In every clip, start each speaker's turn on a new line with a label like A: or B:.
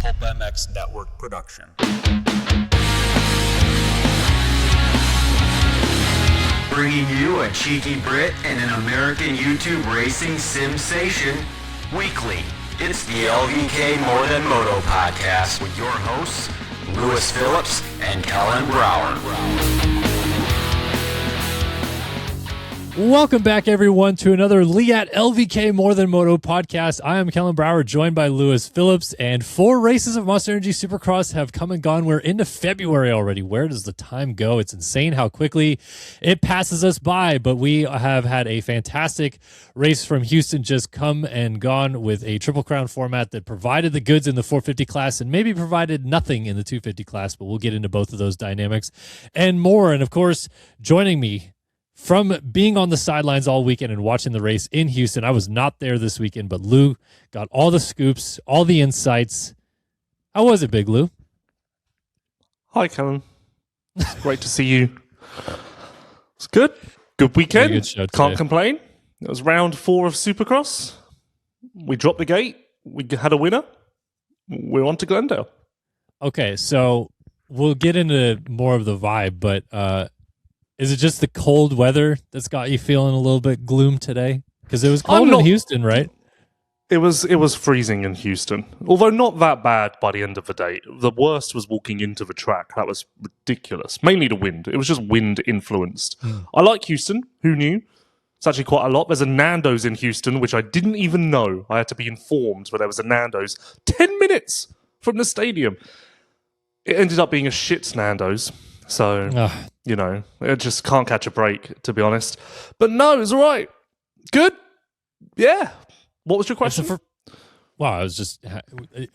A: Pulp MX Network production.
B: Bringing you a cheeky Brit and an American YouTube racing sensation weekly. It's the LVK More Than Moto podcast with your hosts, Lewis Phillips and Kellen Brauer.
C: Welcome back, everyone, to another Leatt LVK More Than Moto podcast. I am Kellen Brauer, joined by Lewis Phillips, and 4 races of Monster Energy Supercross have come and gone. We're into February already. Where does the time go? It's insane how quickly it passes us by, but we have had a fantastic race from Houston just come and gone with a Triple Crown format that provided the goods in the 450 class and maybe provided nothing in the 250 class, but we'll get into both of those dynamics and more. And, of course, joining me from being on the sidelines all weekend and watching the race in Houston, I was not there this weekend, but Lou got all the scoops, all the insights. How was it, Big Lou?
D: Hi, Kellen. It's great to see you. It's good. Good weekend.
C: Good show today.
D: Can't complain. It was round 4 of Supercross. We dropped the gate. We had a winner. We're on to Glendale.
C: Okay, so we'll get into more of the vibe, but is it just the cold weather that's got you feeling a little bit gloom today? Because it was cold in Houston, right?
D: It was freezing in Houston, although not that bad by the end of the day. The worst was walking into the track. That was ridiculous. Mainly the wind. It was just wind influenced. I like Houston. Who knew? It's actually quite a lot. There's a Nando's in Houston, which I didn't even know. I had to be informed that there was a Nando's 10 minutes from the stadium. It ended up being a shit Nando's. So, you know, it just can't catch a break, to be honest. But no, it was all right. Good. Yeah. What was your question?
C: I was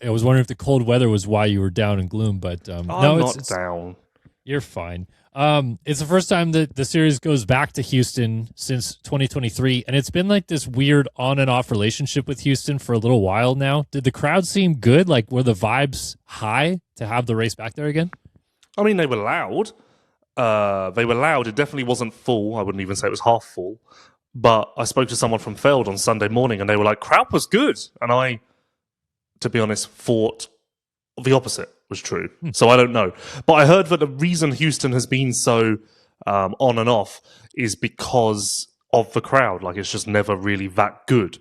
C: wondering if the cold weather was why you were down in gloom, but
D: I'm
C: no,
D: not
C: it's
D: down.
C: You're fine. It's the first time that the series goes back to Houston since 2023, and it's been like this weird on and off relationship with Houston for a little while now. Did the crowd seem good? Like, were the vibes high to have the race back there again?
D: I mean, they were loud. It definitely wasn't full. I wouldn't even say it was half full. But I spoke to someone from Feld on Sunday morning, and they were like, crowd was good. And I, to be honest, thought the opposite was true. So I don't know. But I heard that the reason Houston has been so on and off is because of the crowd. Like, it's just never really that good.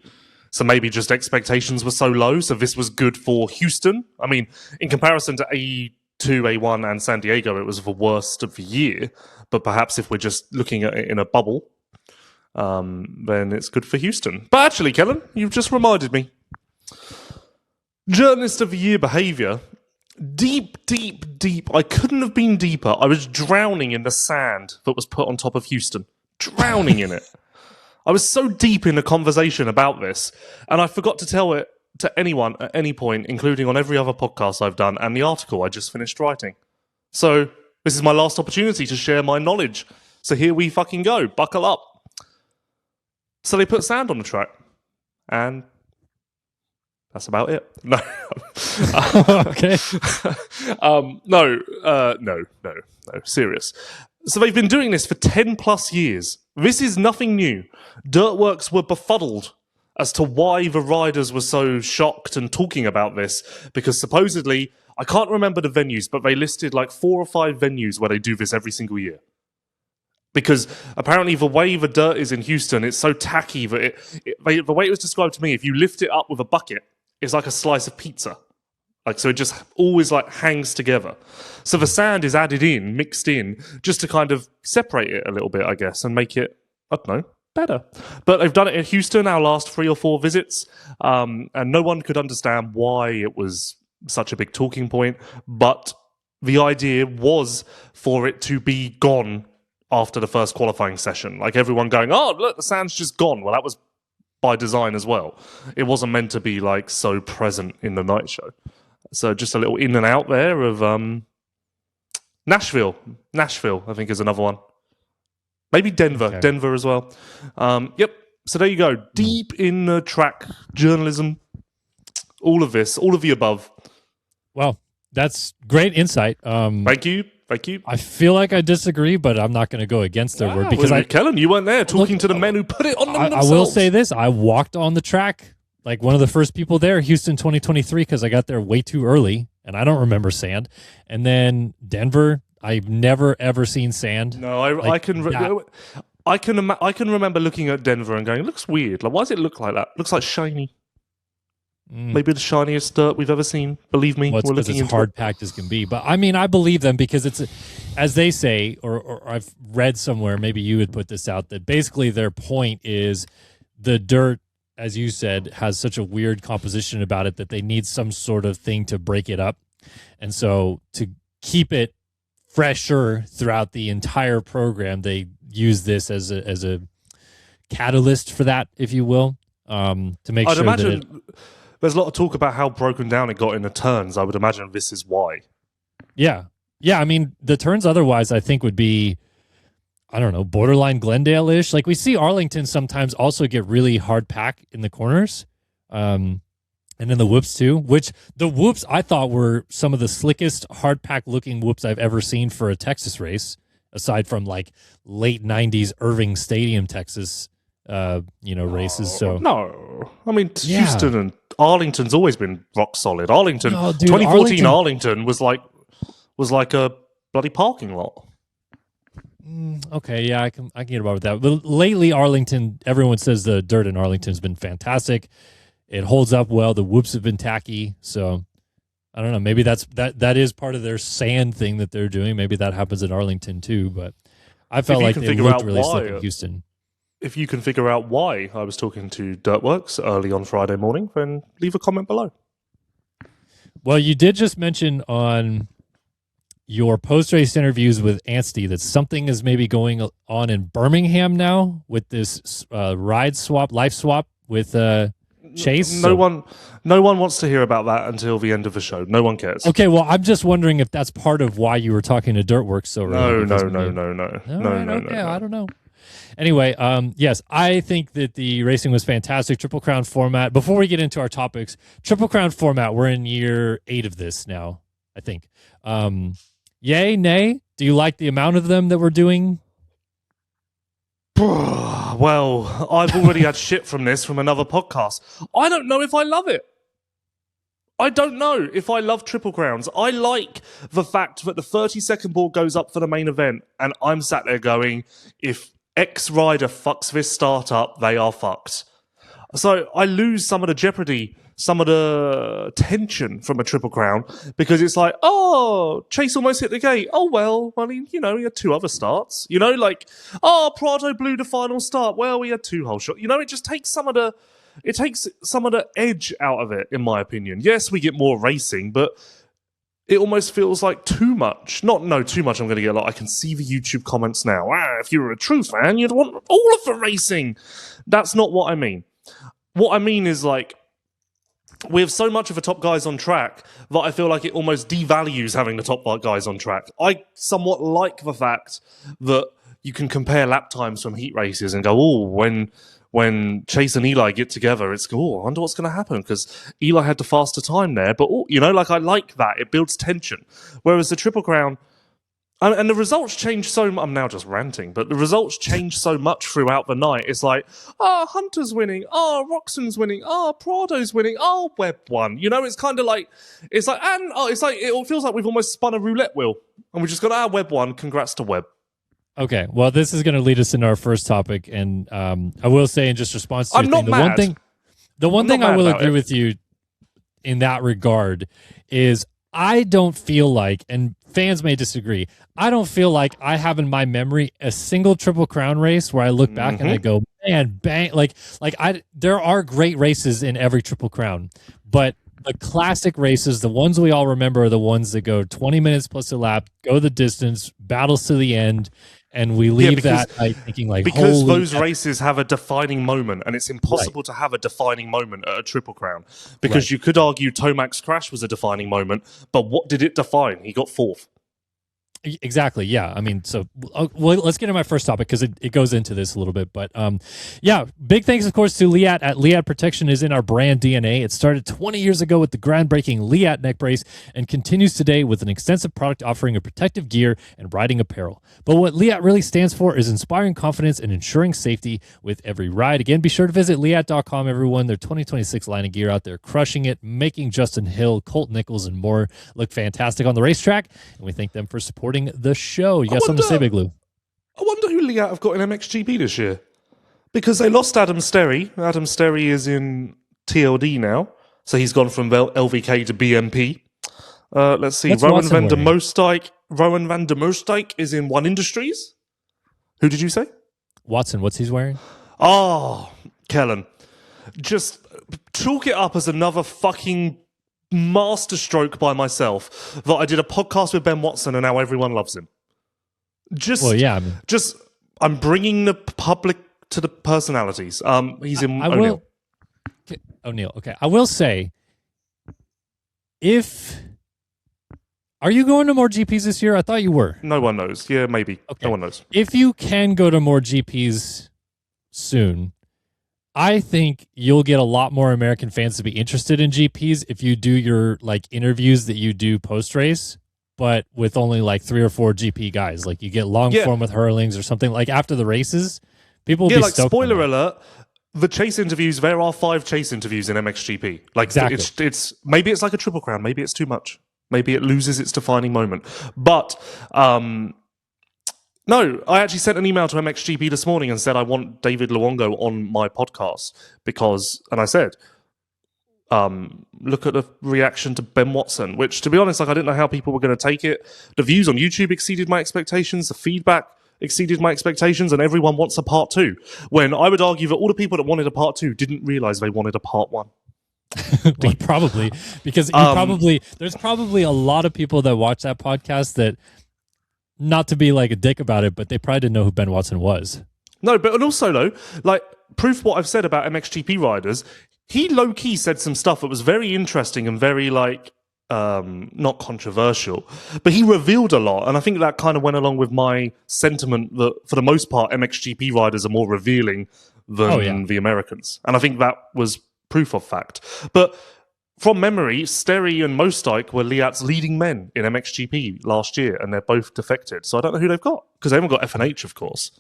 D: So maybe just expectations were so low, so this was good for Houston. I mean, in comparison to A2, A1, and San Diego, it was the worst of the year. But perhaps if we're just looking at it in a bubble, then it's good for Houston. But actually, Kellen, you've just reminded me. Journalist of the Year behaviour. Deep. I couldn't have been deeper. I was drowning in the sand that was put on top of Houston. Drowning in it. I was so deep in a conversation about this, and I forgot to tell it to anyone at any point, including on every other podcast I've done and the article I just finished writing. So this is my last opportunity to share my knowledge. So here we fucking go. Buckle up. So they put sand on the track, and that's about it. No.
C: Okay.
D: No. Serious. So they've been doing this for 10 plus years. This is nothing new. Dirtworks were befuddled as to why the riders were so shocked and talking about this, because supposedly, I can't remember the venues, but they listed like 4 or 5 venues where they do this every single year. Because apparently the way the dirt is in Houston, it's so tacky that the way it was described to me, if you lift it up with a bucket, it's like a slice of pizza. Like, so it just always like hangs together. So the sand is added in, mixed in, just to kind of separate it a little bit, I guess, and make it, I don't know, better. But they've done it in Houston, our last 3 or 4 visits, and no one could understand why it was such a big talking point. But the idea was for it to be gone after the first qualifying session. Like, everyone going, oh, look, the sand's just gone. Well, that was by design as well. It wasn't meant to be like so present in the night show. So just a little in and out there of Nashville, I think, is another one. Maybe Denver. Okay. Denver as well. Yep. So there you go. Deep in the track journalism. All of this, all of the above.
C: Well, that's great insight.
D: Thank you.
C: I feel like I disagree, but I'm not going to go against their word because
D: Kellen, you weren't there talking to the men who put it on them themselves.
C: I will say this: I walked on the track like one of the first people there, Houston 2023, because I got there way too early and I don't remember sand. And then Denver, I've never ever seen sand.
D: No,
C: Like
D: I can remember looking at Denver and going, it looks weird. Like, why does it look like that? Looks like shiny. Maybe the shiniest dirt we've ever seen. Believe me,
C: Well,
D: we're
C: it's
D: looking
C: as
D: into
C: hard
D: it.
C: packed as can be. But I mean, I believe them because it's, as they say, or I've read somewhere, maybe you would put this out, that basically their point is the dirt, as you said, has such a weird composition about it that they need some sort of thing to break it up. And so to keep it fresher throughout the entire program, they use this as a catalyst for that, if you will, to make
D: I'd
C: sure
D: imagine
C: that
D: there's a lot of talk about how broken down it got in the turns. I would imagine this is why.
C: Yeah. I mean, the turns otherwise, I think, would be, I don't know, borderline Glendale-ish. Like we see Arlington sometimes also get really hard pack in the corners. And then the whoops too, which the whoops I thought were some of the slickest hard pack looking whoops I've ever seen for a Texas race, aside from like late 90s Irving Stadium, Texas, races. So
D: no, I mean,
C: Yeah.
D: Houston and Arlington's always been rock solid. Arlington,
C: No, dude,
D: 2014 Arlington was like a bloody parking lot.
C: Okay, yeah, I can get about that. But lately, Arlington, everyone says the dirt in Arlington's been fantastic. It holds up well. The whoops have been tacky, so I don't know. Maybe that is part of their sand thing that they're doing. Maybe that happens in Arlington too. But I felt like they looked really slick in Houston.
D: If you can figure out why I was talking to Dirtworks early on Friday morning, then leave a comment below.
C: Well, you did just mention on your post-race interviews with Anstey that something is maybe going on in Birmingham now with this life swap with Chase.
D: No one wants to hear about that until the end of the show. No one cares.
C: Okay, well, I'm just wondering if that's part of why you were talking to Dirtworks so early.
D: No.
C: I don't know. Anyway, yes, I think that the racing was fantastic. Triple Crown format. Before we get into our topics, Triple Crown format, we're in year 8 of this now, I think. Yay, nay? Do you like the amount of them that we're doing?
D: Well, I've already had shit from another podcast. I don't know if I love it. I don't know if I love Triple Crowns. I like the fact that the 30-second ball goes up for the main event, and I'm sat there going, if X rider fucks this startup, they are fucked. So I lose some of the jeopardy, some of the tension from a Triple Crown, because it's like, oh, Chase almost hit the gate. Oh, well, I mean, he had 2 other starts. Prado blew the final start. Well, we had 2 whole shots. It just takes some of the edge out of it, in my opinion. Yes, we get more racing, but it almost feels like too much. No, too much. I'm going to get a lot. I can see the YouTube comments now. If you were a true fan, you'd want all of the racing. That's not what I mean. What I mean is, like, we have so much of the top guys on track that I feel like it almost devalues having the top guys on track. I somewhat like the fact that you can compare lap times from heat races and go, oh, when Chase and Eli get together, it's, I wonder what's going to happen, because Eli had the faster time there. But, I like that. It builds tension. Whereas the Triple Crown, and the results change so much. I'm now just ranting, but the results change so much throughout the night. It's like, Hunter's winning. Roxon's winning. Prado's winning. Webb won. It's kind of like, it feels like we've almost spun a roulette wheel. And we just got, Webb won. Congrats to Webb.
C: Okay, well, this is going to lead us into our first topic, and I will say, in just response to
D: I'm not mad.
C: the one thing I will agree with you in that regard is I don't feel like, and fans may disagree, I don't feel like I have in my memory a single Triple Crown race where I look back and I go, man, bang, there are great races in every Triple Crown, but the classic races, the ones we all remember, are the ones that go 20 minutes plus a lap, go the distance, battles to the end. And we leave that thinking like,
D: because those races have a defining moment, and it's impossible to have a defining moment at a Triple Crown, because you could argue Tomac's crash was a defining moment, but what did it define? He got 4th.
C: Exactly. Yeah. I mean, so well, let's get to my first topic because it goes into this a little bit. But yeah, big thanks, of course, to Leatt. Leatt Protection is in our brand DNA. It started 20 years ago with the groundbreaking Leatt neck brace and continues today with an extensive product offering of protective gear and riding apparel. But what Leatt really stands for is inspiring confidence and ensuring safety with every ride. Again, be sure to visit Leatt.com, everyone. Their 2026 line of gear out there crushing it, making Justin Hill, Colt Nichols, and more look fantastic on the racetrack. And we thank them for supporting the show. You got something to say, Big Lou?
D: I wonder who Leatt have got in MXGP this year. Because they lost Adam Sterry. Adam Sterry is in TLD now. So he's gone from LVK to BMP. Let's see.
C: What's
D: Rowan
C: Watson
D: van der
C: wearing?
D: Moostijk is in One Industries. Who did you say?
C: Watson, what's he's wearing?
D: Oh, Kellen. Just chalk it up as another fucking masterstroke by myself that I did a podcast with Ben Watson and now everyone loves him.
C: Well, yeah. I mean,
D: I'm bringing the public to the personalities. He's in O'Neill.
C: O'Neill. Okay. I will say, are you going to more GPs this year? I thought you were.
D: No one knows. Yeah, maybe.
C: Okay.
D: No one knows.
C: If you can go to more GPs soon, I think you'll get a lot more American fans to be interested in GPs if you do your like interviews that you do post race, but with only like 3 or 4 GP guys. Like you get long form with Hurlings or something like after the races. People will be
D: like
C: stoked.
D: spoiler alert. The chase interviews. There are 5 chase interviews in MXGP. Like
C: Exactly.
D: it's maybe it's like a triple crown. Maybe it's too much. Maybe it loses its defining moment. But no, I actually sent an email to MXGP this morning and said I want David Luongo on my podcast because, and I said, look at the reaction to Ben Watson, which, to be honest, like I didn't know how people were going to take it. The views on YouTube exceeded my expectations. The feedback exceeded my expectations, and everyone wants a part 2. When I would argue that all the people that wanted a part 2 didn't realize they wanted a part 1.
C: Well, probably because there's probably a lot of people that watch that podcast that, not to be like a dick about it, but they probably didn't know who Ben Watson was.
D: No, but and also though, like proof what I've said about MXGP riders, he low key said some stuff that was very interesting and very like not controversial, but he revealed a lot, and I think that kind of went along with my sentiment that for the most part MXGP riders are more revealing than the Americans, and I think that was proof of fact. But from memory, Sterry and Moostijk were Leatt's leading men in MXGP last year, and they're both defected. So I don't know who they've got, because they haven't got F&H, of course.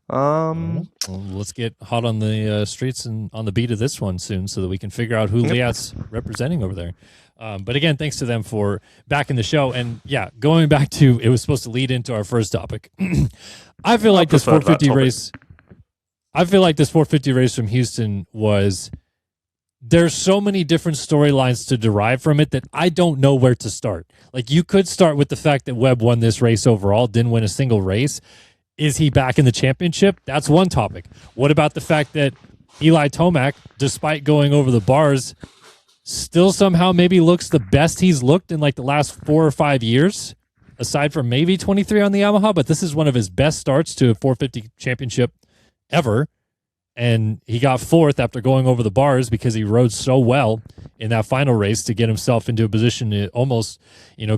C: Well, let's get hot on the streets and on the beat of this one soon so that we can figure out who Leatt's representing over there. But again, thanks to them for backing the show. And yeah, going back to, it was supposed to lead into our first topic. I feel like this 450 race, from Houston was... There's so many different storylines to derive from it that I don't know where to start. Like, you could start with the fact that Webb won this race overall, didn't win a single race. Is he back in the championship? That's one topic. What about the fact that Eli Tomac, despite going over the bars, still somehow maybe looks the best he's looked in like the last 4 or 5 years, aside from maybe 23 on the Yamaha, but this is one of his best starts to a 450 championship ever. And he got 4th after going over the bars because he rode so well in that final race to get himself into a position to almost,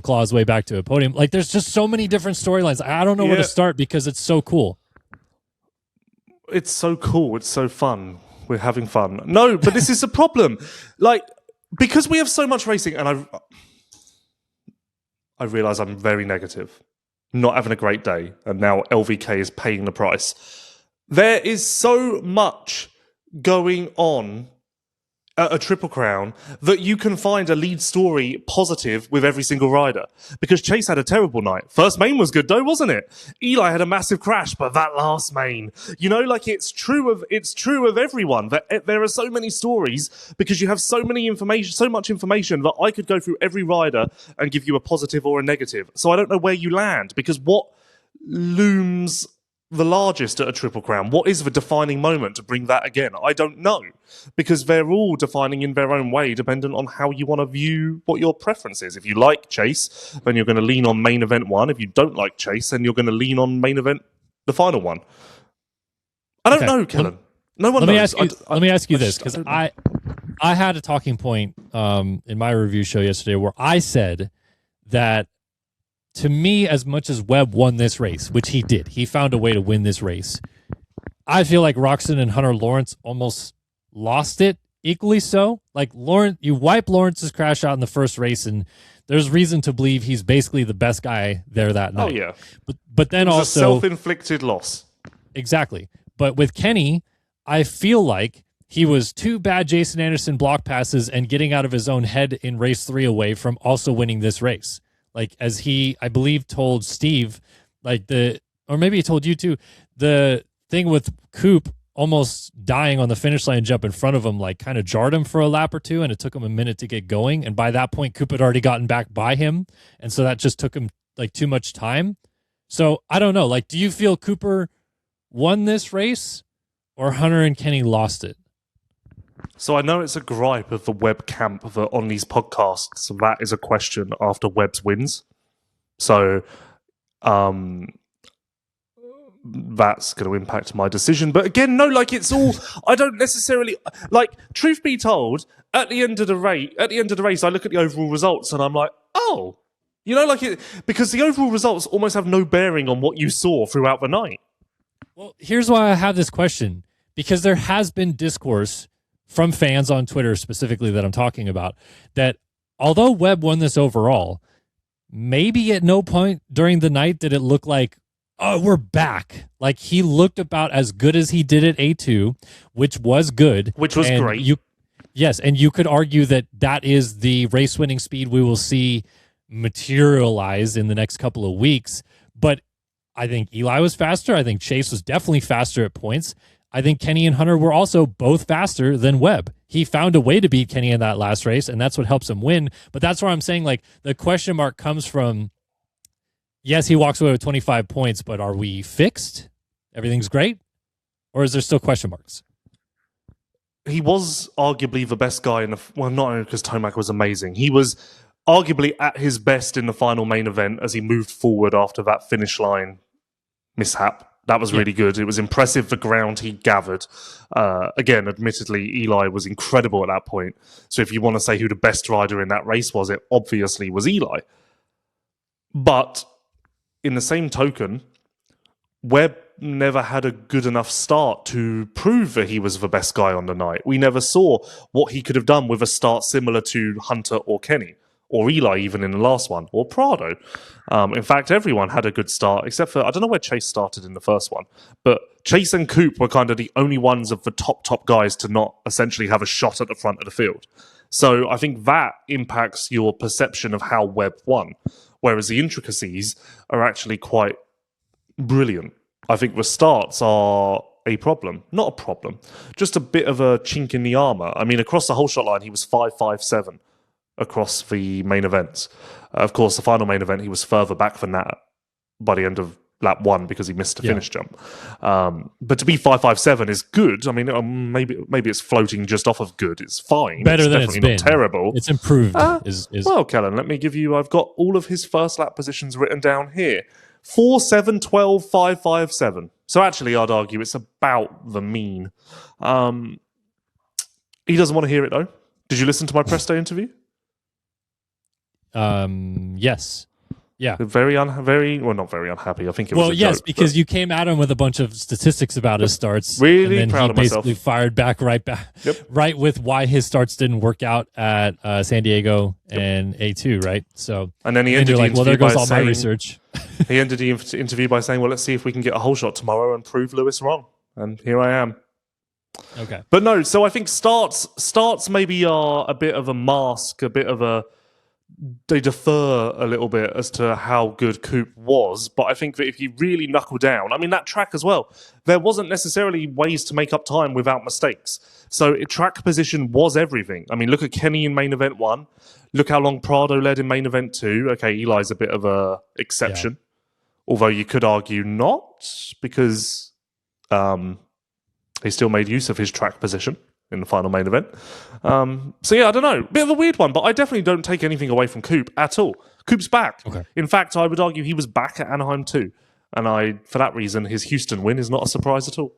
C: claw his way back to a podium. Like, there's just so many different storylines. I don't know where to start because it's so cool.
D: It's so cool. It's so fun. We're having fun. No, but this is the problem. Like, because we have so much racing, and I realize I'm very negative, not having a great day, and now LVK is paying the price. There is so much going on at a Triple Crown that you can find a lead story positive with every single rider. Because Chase had a terrible night. First main was good though, wasn't it? Eli had a massive crash, but that last main, it's true of everyone. There are so many stories because you have so much information that I could go through every rider and give you a positive or a negative. So I don't know where you land, because what looms the largest at a Triple Crown? What is the defining moment to bring that again? I don't know, because they're all defining in their own way, dependent on how you want to view what your preference is. If you like Chase, then you're going to lean on main event 1. If you don't like Chase, then you're going to lean on main event, the final one. I don't know, Kellen. No one knows.
C: Let me ask you this, because I had a talking point in my review show yesterday where I said that to me, as much as Webb won this race, which he did, he found a way to win this race. I feel like Roczen and Hunter Lawrence almost lost it equally so. Like Lawrence, you wipe Lawrence's crash out in the first race, and there's reason to believe he's basically the best guy there that night.
D: Oh yeah,
C: but then
D: it was
C: also
D: a self-inflicted loss.
C: Exactly. But with Kenny, I feel like he was two bad Jason Anderson block passes and getting out of his own head in race 3 away from also winning this race. Like, as he, I believe, told Steve, like or maybe he told you too, the thing with Coop almost dying on the finish line jump in front of him, like kind of jarred him for a lap or two, and it took him a minute to get going. And by that point, Coop had already gotten back by him. And so that just took him like too much time. So I don't know. Like, do you feel Cooper won this race or Hunter and Kenny lost it?
D: So I know it's a gripe of the Webb camp that on these podcasts, that is a question after Webb's wins. So that's going to impact my decision. But again, no, like it's all, I don't necessarily, like, truth be told, at the end of the race, I look at the overall results and I'm like, oh, you know, like it, because the overall results almost have no bearing on what you saw throughout the night.
C: Well, here's why I have this question, because there has been discourse from fans on Twitter specifically that I'm talking about, that although Webb won this overall, maybe at no point during the night did it look like, oh, we're back. Like, he looked about as good as he did at A2, which was good.
D: Which was great.
C: Yes, and you could argue that that is the race-winning speed we will see materialize in the next couple of weeks. But I think Eli was faster. I think Chase was definitely faster at points. I think Kenny and Hunter were also both faster than Webb. He found a way to beat Kenny in that last race, and that's what helps him win. But that's where I'm saying, like, the question mark comes from, yes, he walks away with 25 points, but are we fixed? Everything's great? Or is there still question marks?
D: He was arguably the best guy in the, well, not only because Tomac was amazing, he was arguably at his best in the final main event as he moved forward after that finish line mishap. That was really good. It was impressive, the ground he gathered. Again, admittedly, Eli was incredible at that point. So if you want to say who the best rider in that race was, it obviously was Eli. But in the same token, Webb never had a good enough start to prove that he was the best guy on the night. We never saw what he could have done with a start similar to Hunter or Kenny, or Eli even in the last one, or Prado. In fact, everyone had a good start, except for, I don't know where Chase started in the first one, but Chase and Coop were kind of the only ones of the top guys to not essentially have a shot at the front of the field. So I think that impacts your perception of how Webb won, whereas the intricacies are actually quite brilliant. I think the starts are a problem. Not a problem, just a bit of a chink in the armour. I mean, across the whole shot line, he was 5.57 across the main events. Of course, the final main event, he was further back than that by the end of lap 1 because he missed a finish jump. But to be 5.57 is good. I mean, maybe it's floating just off of good. It's fine.
C: Better
D: it's
C: than
D: definitely
C: it's
D: not
C: been.
D: terrible.
C: It's improved.
D: Well, Kellen, let me give you, I've got all of his first lap positions written down here. 4.7, 12, 5.57. So actually, I'd argue it's about the mean. He doesn't want to hear it, though. Did you listen to my press day interview?
C: Yes. Yeah.
D: Well, not very unhappy. I think it was a
C: yes,
D: joke,
C: because you came at him with a bunch of statistics about his starts.
D: Really
C: and then
D: proud of myself.
C: He basically fired back, right with why his starts didn't work out at San Diego and A2, right? So,
D: and then he ended the
C: like, well, there
D: interview
C: goes
D: by
C: all my
D: saying,
C: research.
D: He ended the interview by saying, well, let's see if we can get a whole shot tomorrow and prove Lewis wrong. And here I am.
C: Okay.
D: But no, so I think starts maybe are a bit of a mask, they defer a little bit as to how good Coop was. But I think that if you really knuckle down, I mean, that track as well, there wasn't necessarily ways to make up time without mistakes. So track position was everything. I mean, look at Kenny in main event 1. Look how long Prado led in main event 2. Okay, Eli's a bit of a exception. Yeah. Although you could argue not, because he still made use of his track position in the final main event. So yeah, I don't know. Bit of a weird one, but I definitely don't take anything away from Coop at all. Coop's back. Okay. In fact, I would argue he was back at Anaheim too. And for that reason, his Houston win is not a surprise at all.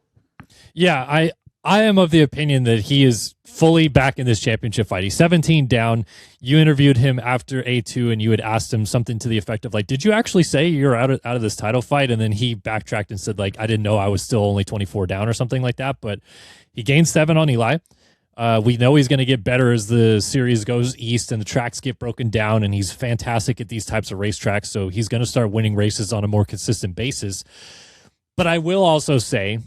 C: Yeah, I am of the opinion that he is fully back in this championship fight. He's 17 down. You interviewed him after A2 and you had asked him something to the effect of like, did you actually say you're out of this title fight? And then he backtracked and said like, I didn't know I was still only 24 down or something like that. But he gained 7 on Eli. We know he's going to get better as the series goes east and the tracks get broken down, and he's fantastic at these types of racetracks. So he's going to start winning races on a more consistent basis. But I will also say,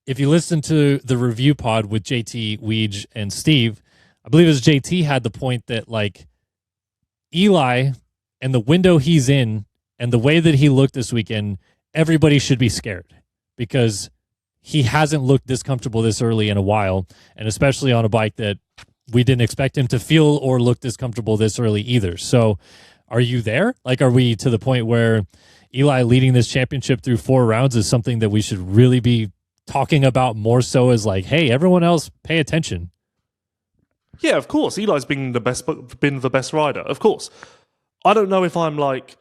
C: if you listen to the review pod with JT, Weege, and Steve, I believe it was JT had the point that like Eli and the window he's in and the way that he looked this weekend, everybody should be scared because he hasn't looked this comfortable this early in a while, and especially on a bike that we didn't expect him to feel or look this comfortable this early either. So are you there? Like, are we to the point where Eli leading this championship through 4 rounds is something that we should really be talking about more so as like, hey, everyone else pay attention?
D: Yeah, of course. Eli's been the best rider. Of course. I don't know if I'm like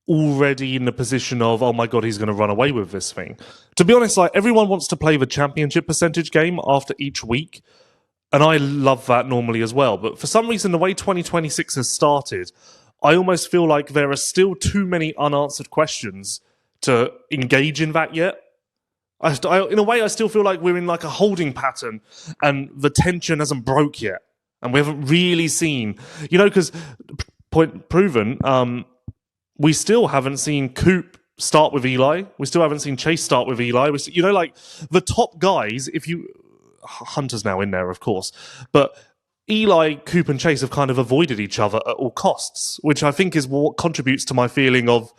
D: already in the position of, oh my God, he's going to run away with this thing. To be honest, like everyone wants to play the championship percentage game after each week. And I love that normally as well. But for some reason, the way 2026 has started, I almost feel like there are still too many unanswered questions to engage in that yet. In a way, I still feel like we're in like a holding pattern and the tension hasn't broke yet. And we haven't really seen, because point proven, we still haven't seen Coop start with Eli. We still haven't seen Chase start with Eli. Like the top guys, Hunter's now in there, of course, but Eli, Coop and Chase have kind of avoided each other at all costs, which I think is what contributes to my feeling of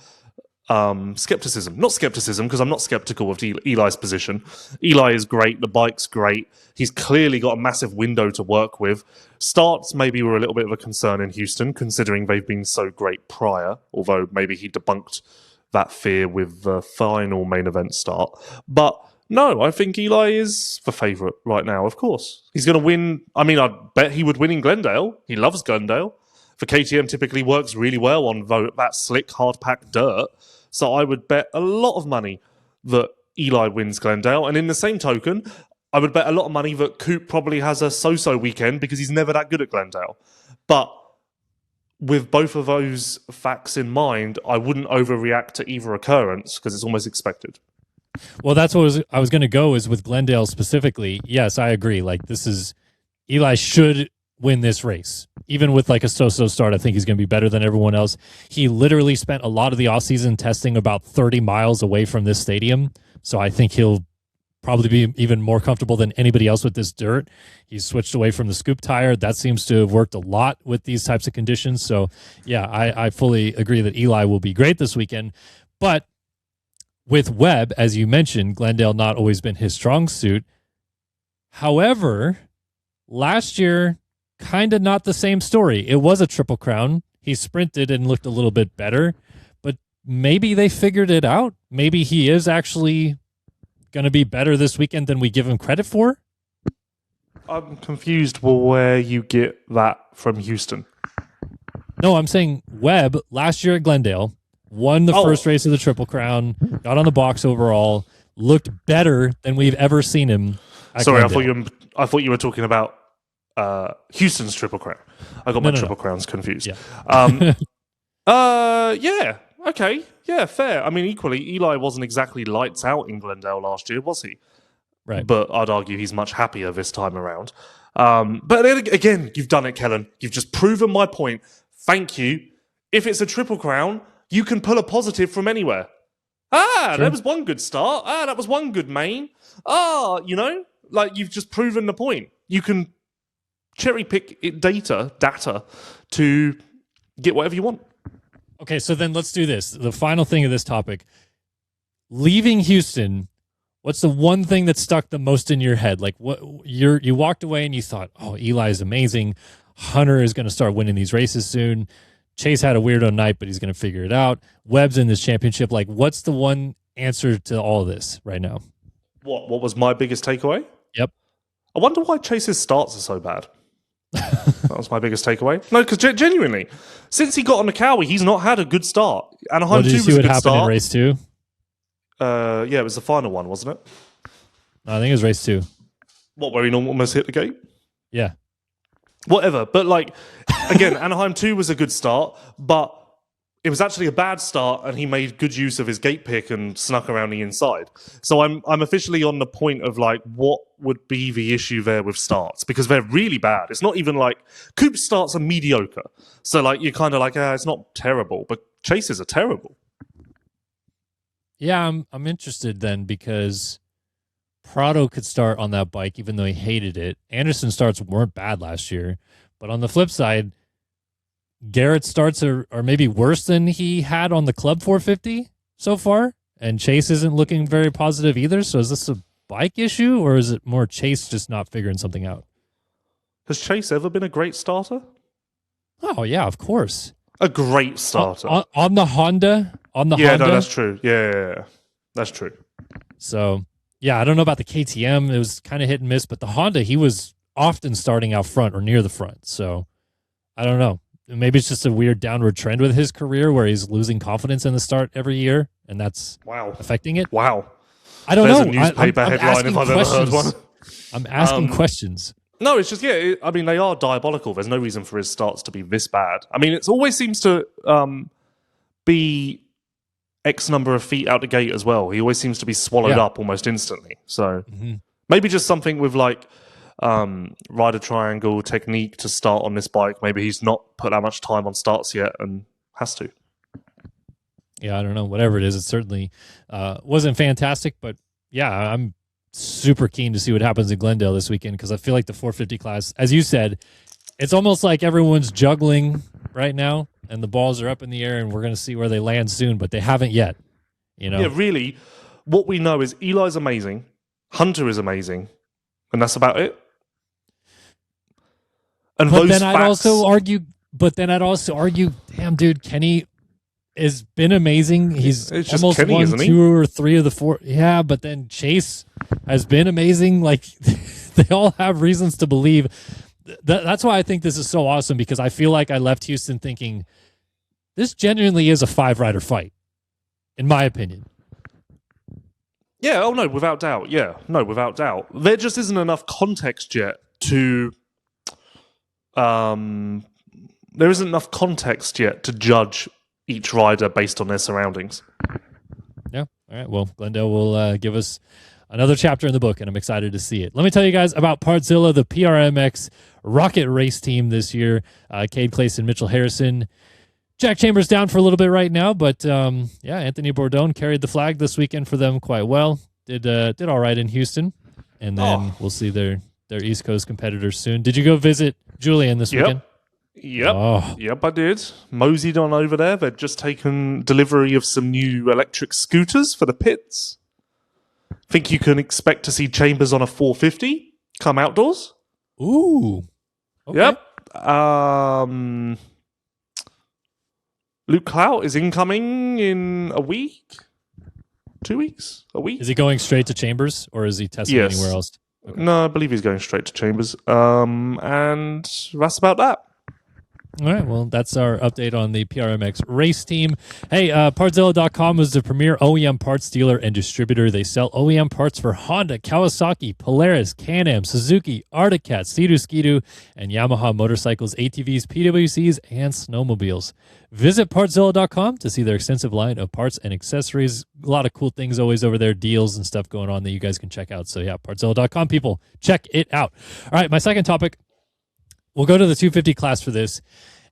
D: skepticism. Not skepticism, because I'm not skeptical of Eli's position. Eli is great. The bike's great. He's clearly got a massive window to work with. Starts maybe were a little bit of a concern in Houston, considering they've been so great prior, although maybe he debunked that fear with the final main event start. But no, I think Eli is the favourite right now, of course. He's going to win. I mean, I bet he would win in Glendale. He loves Glendale. The KTM typically works really well on that slick, hard-packed dirt. So I would bet a lot of money that Eli wins Glendale. And in the same token, I would bet a lot of money that Coop probably has a so-so weekend because he's never that good at Glendale. But with both of those facts in mind, I wouldn't overreact to either occurrence because it's almost expected.
C: Well, that's what I was going to go is with Glendale specifically. Yes, I agree. Like Eli should win this race. Even with like a so-so start, I think he's going to be better than everyone else. He literally spent a lot of the offseason testing about 30 miles away from this stadium. So I think he'll probably be even more comfortable than anybody else with this dirt. He's switched away from the scoop tire. That seems to have worked a lot with these types of conditions. So yeah, I fully agree that Eli will be great this weekend. But with Webb, as you mentioned, Glendale not always been his strong suit. However, last year, kind of not the same story. It was a Triple Crown. He sprinted and looked a little bit better, but maybe they figured it out. Maybe he is actually going to be better this weekend than we give him credit for.
D: I'm confused where you get that from Houston.
C: No, I'm saying Webb last year at Glendale won the first race of the Triple Crown, got on the box overall, looked better than we've ever seen him.
D: Sorry, I thought you were talking about Houston's Triple Crown. I got my Triple Crowns confused.
C: Yeah.
D: Yeah. Okay. Yeah, fair. I mean, equally, Eli wasn't exactly lights out in Glendale last year, was he?
C: Right.
D: But I'd argue he's much happier this time around. But then again, you've done it, Kellen. You've just proven my point. Thank you. If it's a Triple Crown, you can pull a positive from anywhere. That was one good start. That was one good main. Like you've just proven the point. You can cherry pick data to get whatever you want.
C: Okay, so then let's do this. The final thing of this topic. Leaving Houston, what's the one thing that stuck the most in your head? Like what you walked away and you thought, oh, Eli is amazing. Hunter is going to start winning these races soon. Chase had a weirdo night, but he's going to figure it out. Webb's in this championship. Like, what's the one answer to all of this right now?
D: What was my biggest takeaway?
C: Yep.
D: I wonder why Chase's starts are so bad. That was my biggest takeaway. No, because genuinely, since he got on Macau, he's not had a good start. Anaheim 2 was a good start.
C: Did you see what happened in race 2?
D: Yeah, it was the final one, wasn't it?
C: I think it was race 2.
D: What, where he almost hit the gate?
C: Yeah.
D: Whatever. But, like, again, Anaheim 2 was a good start, but it was actually a bad start, and he made good use of his gate pick and snuck around the inside. So I'm officially on the point of, like, what would be the issue there with starts? Because they're really bad. It's not even like Coop's starts are mediocre. So, like, you're kind of like, it's not terrible, but Chase's are terrible.
C: Yeah, I'm interested then because Prado could start on that bike even though he hated it. Anderson's starts weren't bad last year. But on the flip side, Garrett's starts are maybe worse than he had on the Club 450 so far. And Chase isn't looking very positive either. So is this a bike issue or is it more Chase just not figuring something out?
D: Has Chase ever been a great starter?
C: Oh, yeah, of course.
D: A great starter.
C: On the Honda? Honda?
D: No, that's true. Yeah. That's true.
C: So, yeah, I don't know about the KTM. It was kind of hit and miss, but the Honda, he was often starting out front or near the front. So, I don't know. Maybe it's just a weird downward trend with his career where he's losing confidence in the start every year, and that's affecting it.
D: Wow.
C: I don't know.
D: There's a newspaper headline if I've ever heard one.
C: I'm asking questions.
D: No, it's just, they are diabolical. There's no reason for his starts to be this bad. I mean, it always seems to be X number of feet out the gate as well. He always seems to be swallowed up almost instantly. So maybe just something with, like, rider triangle technique to start on this bike. Maybe he's not put that much time on starts yet and has to.
C: Yeah, I don't know. Whatever it is, it certainly wasn't fantastic. But, yeah, I'm super keen to see what happens in Glendale this weekend because I feel like the 450 class, as you said, it's almost like everyone's juggling right now and the balls are up in the air and we're going to see where they land soon, but they haven't yet. Yeah,
D: really, what we know is Eli's amazing, Hunter is amazing, and that's about it. And
C: but then I'd also argue, damn, dude, Kenny has been amazing. He's almost
D: Kenny,
C: won 2 or 3 of the 4. Yeah, but then Chase has been amazing. Like, they all have reasons to believe. That's why I think this is so awesome because I feel like I left Houston thinking this genuinely is a 5-rider fight, in my opinion.
D: Yeah, no, without doubt. Yeah, no, without doubt. There just isn't enough context yet to... there isn't enough context yet to judge each rider based on their surroundings.
C: Yeah. All right. Well, Glendale will give us another chapter in the book, and I'm excited to see it. Let me tell you guys about Partzilla, the PRMX rocket race team this year. Cade Clayson, Mitchell Harrison. Jack Chambers down for a little bit right now, but Anthony Bourdon carried the flag this weekend for them quite well. Did all right in Houston, and then we'll see their East Coast competitors soon. Did you go visit Julian this weekend?
D: Yep, I did. Moseyed on over there. They'd just taken delivery of some new electric scooters for the pits. Think you can expect to see Chambers on a 450 come outdoors?
C: Ooh. Okay.
D: Yep. Luke Clout is incoming in a week? 2 weeks? A week?
C: Is he going straight to Chambers, or is he testing anywhere else? Okay.
D: No, I believe he's going straight to Chambers. And that's about that.
C: All right, well, that's our update on the PRMX race team. Hey, Partzilla.com is the premier OEM parts dealer and distributor. They sell OEM parts for Honda, Kawasaki, Polaris, Can-Am, Suzuki, Arctic Cat, Sea-Doo, Ski-Doo, and Yamaha motorcycles, ATVs, PWCs, and snowmobiles. Visit Partzilla.com to see their extensive line of parts and accessories. A lot of cool things always over there, deals and stuff going on that you guys can check out. So, yeah, Partzilla.com, people, check it out. All right, my second topic. We'll go to the 250 class for this,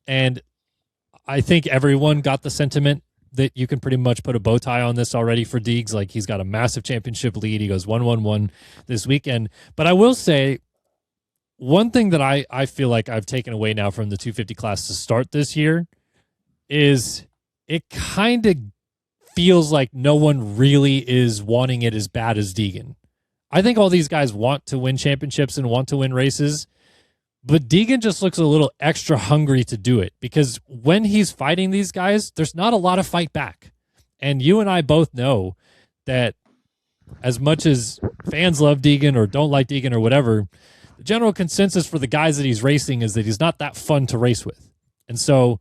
C: and I think everyone got the sentiment that you can pretty much put a bow tie on this already for Deegs. Like, he's got a massive championship lead. He goes 1-1-1 this weekend. But I will say, one thing that I feel like I've taken away now from the 250 class to start this year is it kind of feels like no one really is wanting it as bad as Deegan. I think all these guys want to win championships and want to win races, but Deegan just looks a little extra hungry to do it because when he's fighting these guys, there's not a lot of fight back. And you and I both know that as much as fans love Deegan or don't like Deegan or whatever, the general consensus for the guys that he's racing is that he's not that fun to race with. And so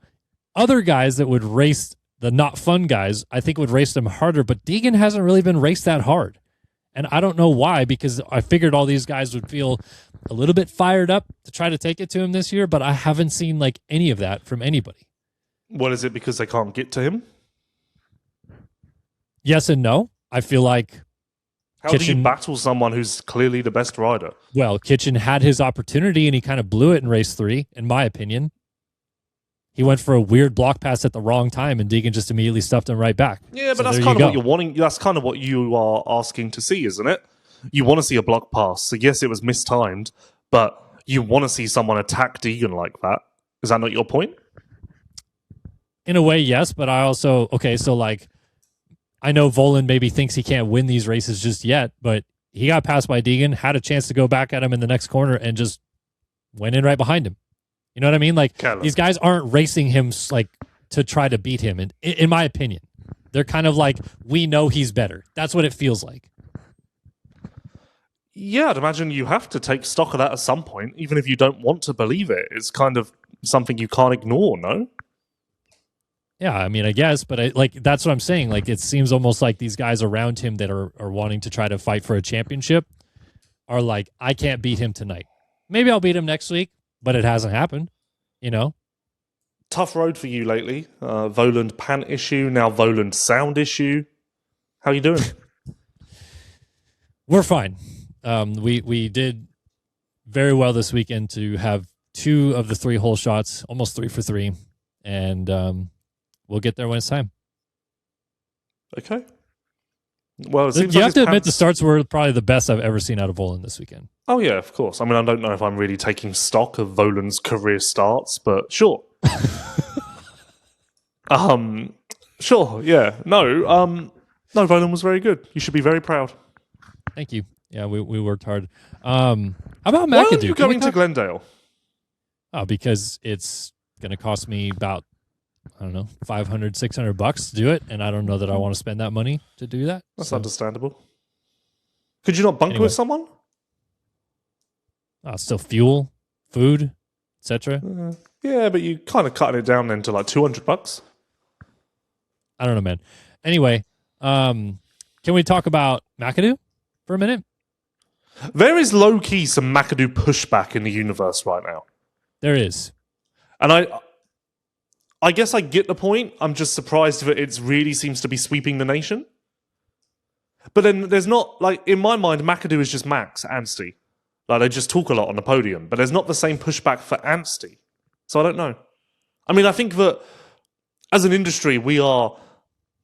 C: other guys that would race the not fun guys, I think would race them harder, but Deegan hasn't really been raced that hard. And I don't know why, because I figured all these guys would feel a little bit fired up to try to take it to him this year, but I haven't seen like any of that from anybody.
D: What is it, because they can't get to him?
C: Yes and no. I feel like
D: How do you battle someone who's clearly the best rider?
C: Well, Kitchen had his opportunity and he kind of blew it in race 3, in my opinion. He went for a weird block pass at the wrong time, and Deegan just immediately stuffed him right back.
D: Yeah, but
C: So
D: that's
C: there
D: kind
C: you
D: of what
C: go.
D: you're wanting. That's kind of what you are asking to see, isn't it? You want to see a block pass. So yes, it was mistimed, but you want to see someone attack Deegan like that. Is that not your point?
C: In a way, yes, but I also, so like, I know Volan maybe thinks he can't win these races just yet, but he got passed by Deegan, had a chance to go back at him in the next corner, and just went in right behind him. You know what I mean? Like,
D: Kellen.
C: These guys aren't racing him like to try to beat him. In my opinion, they're kind of like, we know he's better. That's what it feels like.
D: Yeah, I'd imagine you have to take stock of that at some point, even if you don't want to believe it. It's kind of something you can't ignore, no?
C: Yeah, I mean, I guess, but that's what I'm saying. Like, it seems almost like these guys around him that are wanting to try to fight for a championship are like, I can't beat him tonight. Maybe I'll beat him next week, but it hasn't happened, you know?
D: Tough road for you lately. Voland pant issue, now Voland sound issue. How you doing?
C: We're fine. We did very well this weekend to have 2 of the 3 hole shots, almost 3 for 3, and we'll get there when it's time.
D: Okay. Well, it seems
C: You
D: like
C: have to
D: his
C: admit
D: pants-
C: the starts were probably the best I've ever seen out of Volan this weekend.
D: Oh, yeah, of course. I mean, I don't know if I'm really taking stock of Voland's career starts, but sure. Sure, yeah. No, Voland was very good. You should be very proud.
C: Thank you. Yeah, we worked hard. How about McAdoo?
D: Why aren't you
C: Can we
D: going to
C: talk-
D: Glendale?
C: Oh, because it's going to cost me about, I don't know, $500, $600 to do it, and I don't know that I want to spend that money to do that.
D: That's
C: So,
D: understandable. Could you not bunker
C: Anyway.
D: with someone?
C: still fuel, food, etc.
D: Yeah, but you kind of cutting it down then to like $200.
C: I don't know, man. Anyway, can we talk about McAdoo for a minute?
D: There is low-key some McAdoo pushback in the universe right now.
C: There is.
D: And I guess I get the point. I'm just surprised that it really seems to be sweeping the nation. But then there's not, like, in my mind, McAdoo is just Max Anstey. Like, they just talk a lot on the podium, but there's not the same pushback for Anstey. So I don't know. I mean, I think that as an industry, we are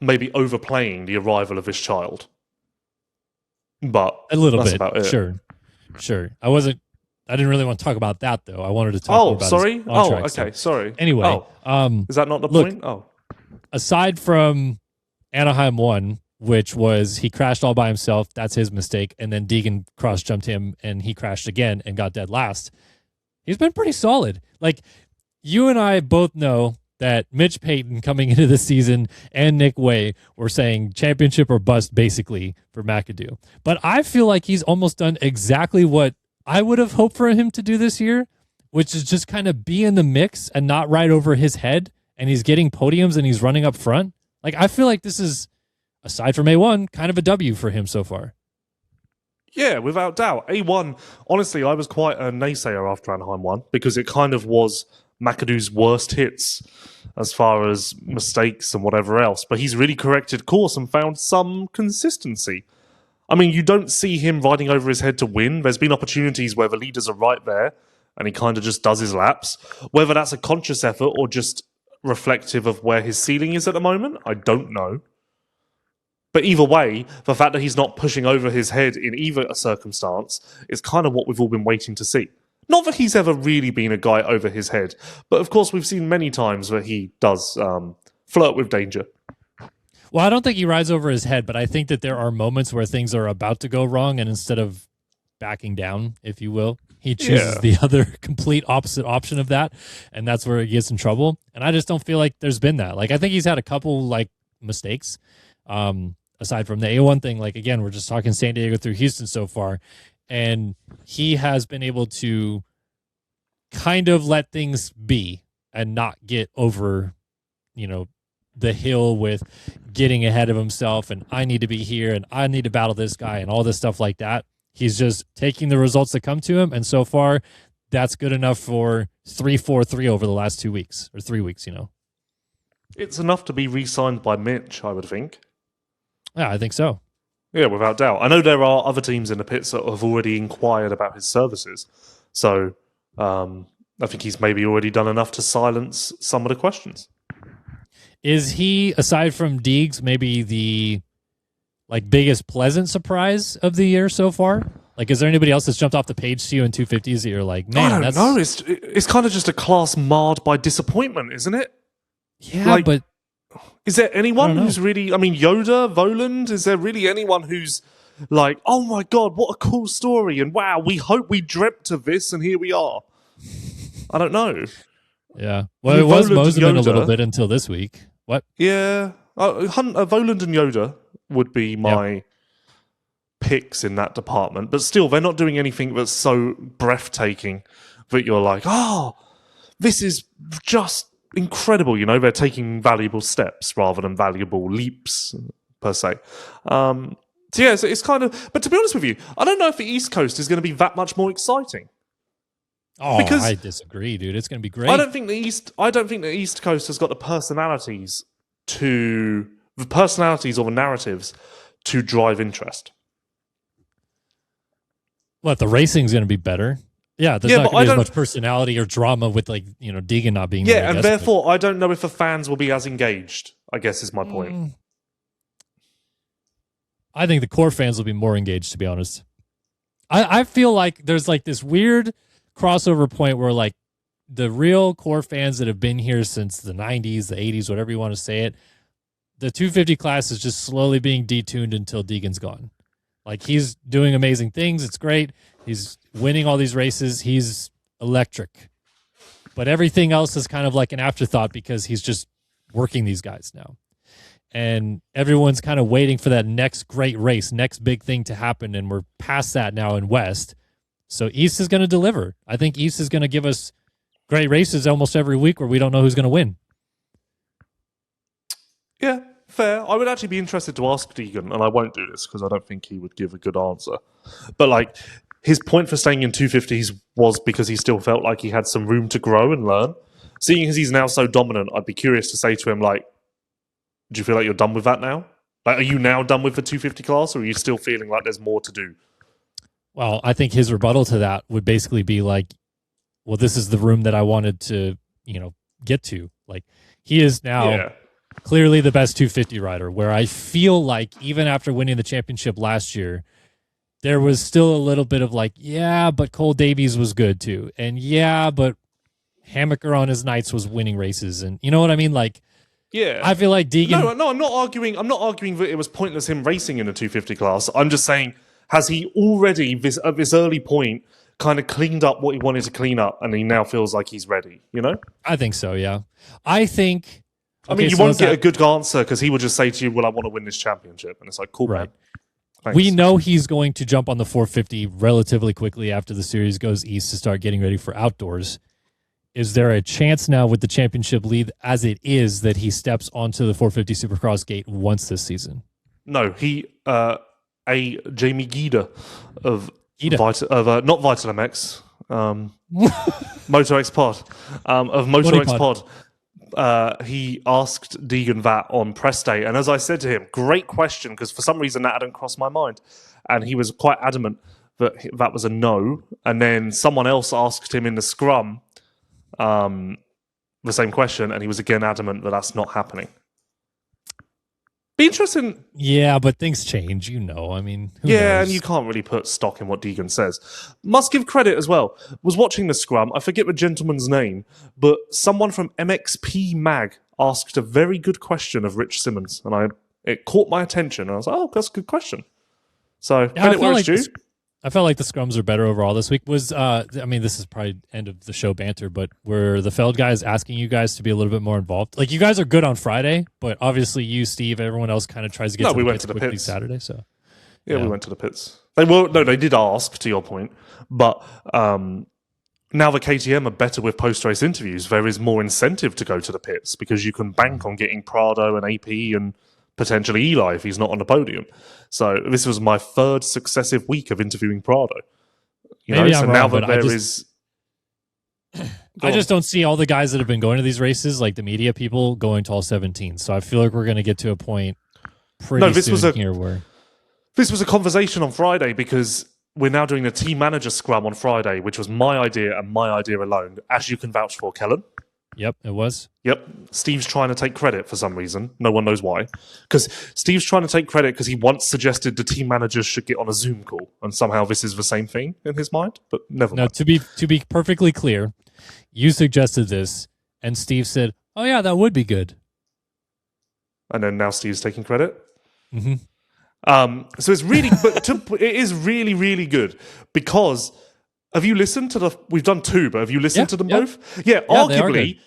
D: maybe overplaying the arrival of this child. But
C: A little
D: that's
C: bit.
D: about it.
C: Sure. I didn't really want to talk about that, though. I wanted to talk more
D: Oh,
C: about
D: sorry?
C: his
D: Oh,
C: contract
D: okay,
C: stuff.
D: sorry.
C: Anyway,
D: Is that not the
C: look,
D: point? Oh.
C: aside from Anaheim 1, which was he crashed all by himself, that's his mistake, and then Deegan cross-jumped him, and he crashed again and got dead last, he's been pretty solid. Like, you and I both know that Mitch Payton coming into the season and Nick Way were saying championship or bust, basically, for McAdoo. But I feel like he's almost done exactly what I would have hoped for him to do this year, which is just kind of be in the mix and not right over his head, and he's getting podiums and he's running up front. Like, I feel like this is, aside from A1, kind of a W for him so far.
D: Yeah, without doubt. A1, honestly, I was quite a naysayer after Anaheim 1 because it kind of was McAdoo's worst hits as far as mistakes and whatever else. But he's really corrected course and found some consistency. I mean, you don't see him riding over his head to win. There's been opportunities where the leaders are right there and he kind of just does his laps. Whether that's a conscious effort or just reflective of where his ceiling is at the moment, I don't know. But either way, the fact that he's not pushing over his head in either circumstance is kind of what we've all been waiting to see. Not that he's ever really been a guy over his head, but of course we've seen many times where he does flirt with danger.
C: Well, I don't think he rides over his head, but I think that there are moments where things are about to go wrong, and instead of backing down, if you will, he chooses the other complete opposite option of that, and that's where he gets in trouble. And I just don't feel like there's been that. Like, I think he's had a couple like mistakes, aside from the A1 thing. Like, again, we're just talking San Diego through Houston so far, and he has been able to kind of let things be and not get over, the hill with getting ahead of himself and I need to be here and I need to battle this guy and all this stuff like that. He's just taking the results that come to him, and so far that's good enough for 3-4-3 over the last 2 weeks or 3 weeks,
D: It's enough to be re-signed by Mitch, I would think.
C: Yeah, I think so.
D: Yeah, without doubt. I know there are other teams in the pits that have already inquired about his services. So I think he's maybe already done enough to silence some of the questions.
C: Is he, aside from Deegs, maybe the biggest pleasant surprise of the year so far? Like, is there anybody else that's jumped off the page to you in 250s that you're like, man,
D: I don't know. It's kind of just a class marred by disappointment, isn't it?
C: Yeah, but
D: is there anyone who's really... I mean, Yoda, Voland, is there really anyone who's like, oh my God, what a cool story, and wow, we hope we dreamt of this, and here we are? I don't know.
C: Yeah. Well, it was Moseman a little bit until this week. What?
D: Yeah. Voland and Yoda would be my picks in that department, but still, they're not doing anything that's so breathtaking that you're like, oh, this is just incredible. They're taking valuable steps rather than valuable leaps per se. So yeah, it's kind of. But to be honest with you, I don't know if the East Coast is going to be that much more exciting.
C: Oh,
D: because
C: I disagree, dude. It's going to be great.
D: I don't think the East Coast has got the personalities or the narratives to drive interest.
C: What, the racing's going to be better? Yeah, there's not going to be as much personality or drama with Deegan not being there.
D: Yeah, and therefore I don't know if the fans will be as engaged, I guess is my point.
C: I think the core fans will be more engaged, to be honest. I feel like there's this weird crossover point where the real core fans that have been here since the 90s, the 80s, whatever you want to say it, the 250 class is just slowly being detuned until Deegan's gone. He's doing amazing things. It's great. He's winning all these races. He's electric. But everything else is kind of like an afterthought because he's just working these guys now. And everyone's kind of waiting for that next great race, next big thing to happen. And we're past that now in West. So East is going to deliver. I think East is going to give us great races almost every week where we don't know who's going to win.
D: Yeah, fair. I would actually be interested to ask Deegan, and I won't do this because I don't think he would give a good answer. But his point for staying in 250s was because he still felt like he had some room to grow and learn. Seeing as he's now so dominant, I'd be curious to say to him, do you feel like you're done with that now? Are you now done with the 250 class, or are you still feeling like there's more to do?
C: Well, I think his rebuttal to that would basically be well, this is the room that I wanted to, get to. He is now clearly the best 250 rider, where I feel like even after winning the championship last year, there was still a little bit of but Cole Davies was good too. And but Hammaker on his nights was winning races. And you know what I mean?
D: Yeah.
C: I feel like Deegan...
D: No, I'm not arguing that it was pointless him racing in the 250 class. I'm just saying, has he already, at this early point, kind of cleaned up what he wanted to clean up, and he now feels like he's ready,
C: I think so, yeah. I think...
D: you won't get a good answer because he would just say to you, well, I want to win this championship. And it's cool,
C: right.
D: Man.
C: We know he's going to jump on the 450 relatively quickly after the series goes east to start getting ready for outdoors. Is there a chance now with the championship lead as it is that he steps onto the 450 Supercross gate once this season?
D: No, he Jamie Guida of not Vital MX, Moto X Pod, of Moto X Pod. He asked Deegan that on press day, and as I said to him, great question, because for some reason that hadn't crossed my mind, and he was quite adamant that was a no. And then someone else asked him in the scrum the same question, and he was again adamant that that's not happening. Be interesting.
C: Yeah, but things change, I mean, who knows?
D: And you can't really put stock in what Deegan says. Must give credit as well. Was watching the scrum, I forget the gentleman's name, but someone from MXP Mag asked a very good question of Rich Simmons, and it caught my attention, and I was like, oh, that's a good question. So, credit where it's due.
C: I felt like the scrums are better overall this week. This is probably end of the show banter, but were the Feld guys asking you guys to be a little bit more involved? You guys are good on Friday, but obviously you, Steve, everyone else kind of tries to get
D: we went to the pits
C: Saturday. So
D: we went to the pits. They did ask, to your point, but now the KTM are better with post-race interviews, there is more incentive to go to the pits because you can bank on getting Prado and AP and potentially Eli if he's not on the podium. So this was my third successive week of interviewing Prado.
C: Maybe I'm
D: so
C: wrong,
D: now
C: but
D: that there is...
C: I just don't see all the guys that have been going to these races, like the media people, going to all 17. So I feel like we're going to get to a point pretty soon here where...
D: This was a conversation on Friday because we're now doing a team manager scrum on Friday, which was my idea and my idea alone, as you can vouch for, Kellen.
C: Yep, it was.
D: Yep. Steve's trying to take credit for some reason. No one knows why. Because Steve's trying to take credit because he once suggested the team managers should get on a Zoom call, and somehow this is the same thing in his mind, but never mind.
C: To be perfectly clear, you suggested this, and Steve said, "Oh yeah, that would be good."
D: And then now Steve's taking credit.
C: Mm-hmm.
D: So it's really, it is really, really good because have you listened to we've done two, but have you listened to them both? Yeah, arguably,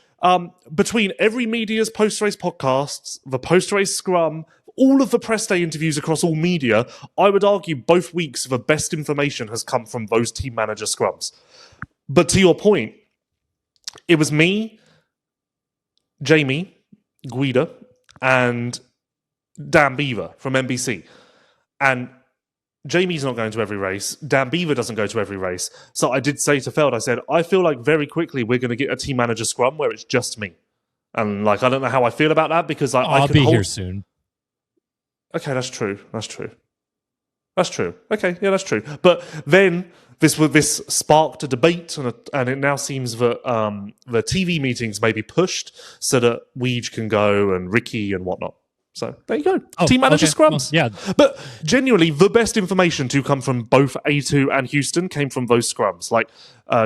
D: between every media's post-race podcasts, the post-race scrum, all of the press day interviews across all media, I would argue both weeks the best information has come from those team manager scrums. But to your point, it was me, Jamie, Guida, and Dan Beaver from NBC. And Jamie's not going to every race. Dan Beaver doesn't go to every race. So I did say to Feld, I said, I feel like very quickly we're going to get a team manager scrum where it's just me. And I don't know how I feel about that because
C: I'll be here soon.
D: Okay, that's true. Okay, yeah, that's true. But then this sparked a debate, and it now seems that the TV meetings may be pushed so that Weege can go and Ricky and whatnot. So there you go. Team manager scrums.
C: Well, yeah.
D: But genuinely, the best information to come from both A2 and Houston came from those scrums. Like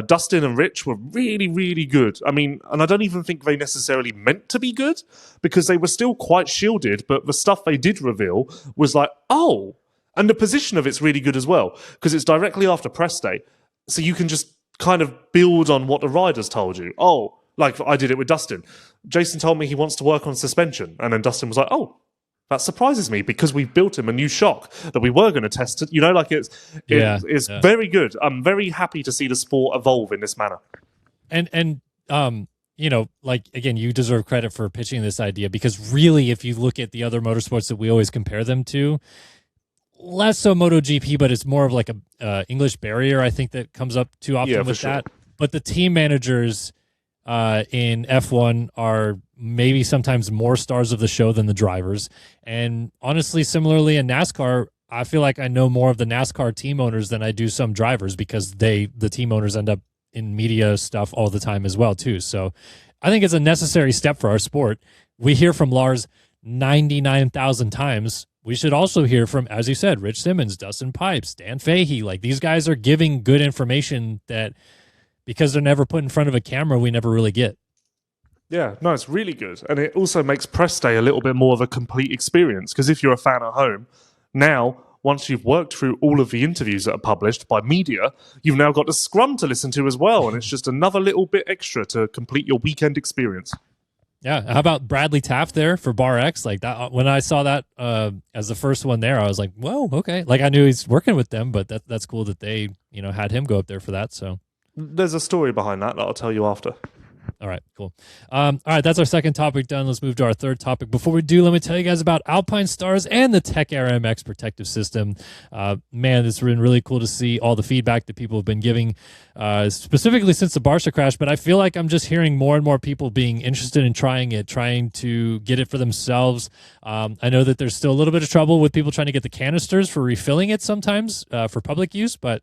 D: Dustin and Rich were really, really good. I mean, and I don't even think they necessarily meant to be good because they were still quite shielded, but the stuff they did reveal was like, oh, and the position of it's really good as well because it's directly after press day. So you can just kind of build on what the riders told you. Oh, like I did it with Dustin. Jason told me he wants to work on suspension. And then Dustin was like, oh, that surprises me because we've built him a new shock that we were going to test it. It's very good. I'm very happy to see the sport evolve in this manner.
C: And again, you deserve credit for pitching this idea because really, if you look at the other motorsports that we always compare them to, less so MotoGP, but it's more of like a English barrier, I think, that comes up too often with that. But the team managers in F1 are maybe sometimes more stars of the show than the drivers. And honestly, similarly in NASCAR, I feel like I know more of the NASCAR team owners than I do some drivers because the team owners end up in media stuff all the time as well too. So I think it's a necessary step for our sport. We hear from Lars 99,000 times. We should also hear from, as you said, Rich Simmons, Dustin Pipes, Dan Fahey. Like these guys are giving good information that because they're never put in front of a camera, we never really get.
D: Yeah, no, it's really good. And it also makes press day a little bit more of a complete experience because if you're a fan at home, now, once you've worked through all of the interviews that are published by media, you've now got the scrum to listen to as well. And it's just another little bit extra to complete your weekend experience.
C: Yeah. How about Bradley Taft there for Bar X? Like that, when I saw that as the first one there, I was like, whoa, okay. Like I knew he's working with them, but that's cool that they, had him go up there for that. So
D: there's a story behind that I'll tell you after.
C: All right, cool. All right, that's our second topic done. Let's move to our third topic. Before we do, let me tell you guys about Alpinestars and the Tech Air MX protective system. Man, it's been really cool to see all the feedback that people have been giving, specifically since the Barcia crash, but I feel like I'm just hearing more and more people being interested in trying it, trying to get it for themselves. I know that there's still a little bit of trouble with people trying to get the canisters for refilling it sometimes for public use, but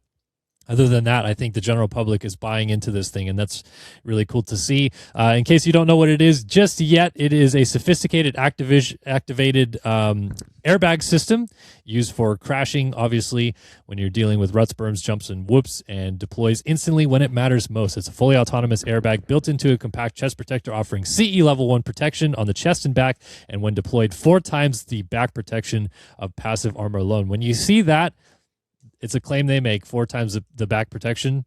C: other than that, I think the general public is buying into this thing, and that's really cool to see. In case you don't know what it is just yet, it is a sophisticated activated airbag system used for crashing, obviously, when you're dealing with ruts, berms, jumps, and whoops, and deploys instantly when it matters most. It's a fully autonomous airbag built into a compact chest protector offering CE Level 1 protection on the chest and back, and when deployed, 4 times the back protection of passive armor alone. When you see that, it's a claim they make, 4 times the back protection.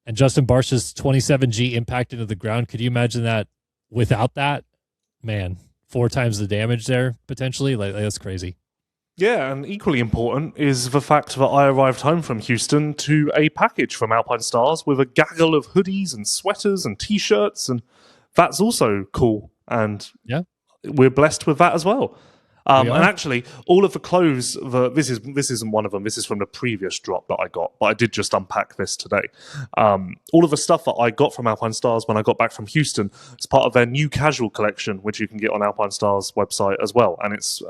C: And Justin Barcia's 27G impact into the ground. Could you imagine that without that? Man, 4 times the damage there, potentially? Like that's crazy.
D: Yeah, and equally important is the fact that I arrived home from Houston to a package from Alpinestars with a gaggle of hoodies and sweaters and t-shirts, and that's also cool. And
C: Yeah.
D: we're blessed with that as well.
C: We
D: And
C: are.
D: actually, all of the clothes, this isn't one of them. This is from the previous drop that I got, but I did just unpack this today. All of the stuff that I got from Alpinestars when I got back from Houston is part of their new casual collection, which you can get on Alpinestars website as well. And it's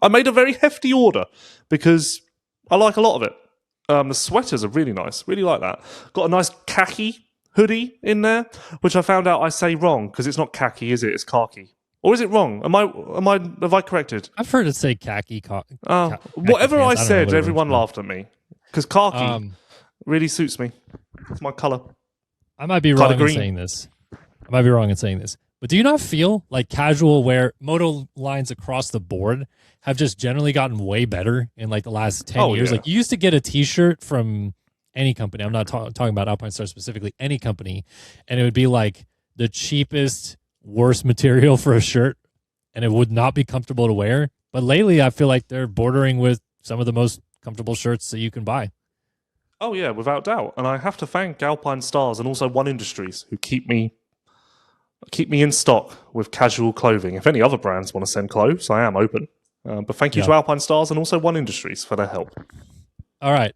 D: I made a very hefty order because I like a lot of it. The sweaters are really nice, really like that. Got a nice khaki hoodie in there, which I found out I say wrong because it's not khaki, is it? It's khaki. Or is it wrong? Have I corrected?
C: I've heard it say khaki.
D: Whatever I
C: pants. I don't know
D: said,
C: what it
D: everyone
C: is.
D: laughed at me because khaki really suits me. It's my color.
C: I might be
D: Kinda
C: wrong in
D: green.
C: saying this. But do you not feel like casual wear moto lines across the board have just generally gotten way better in like the last 10 years?
D: Yeah.
C: Like you used to get a t-shirt from any company. I'm not talking about Alpinestars specifically, any company. And it would be like the cheapest, worst material for a shirt. And it would not be comfortable to wear. But lately I feel like they're bordering with some of the most comfortable shirts that you can buy.
D: Oh yeah, without doubt. And I have to thank Alpinestars and also One Industries who keep me in stock with casual clothing. If any other brands want to send clothes, I am open. But thank you to Alpinestars and also One Industries for their help.
C: All right.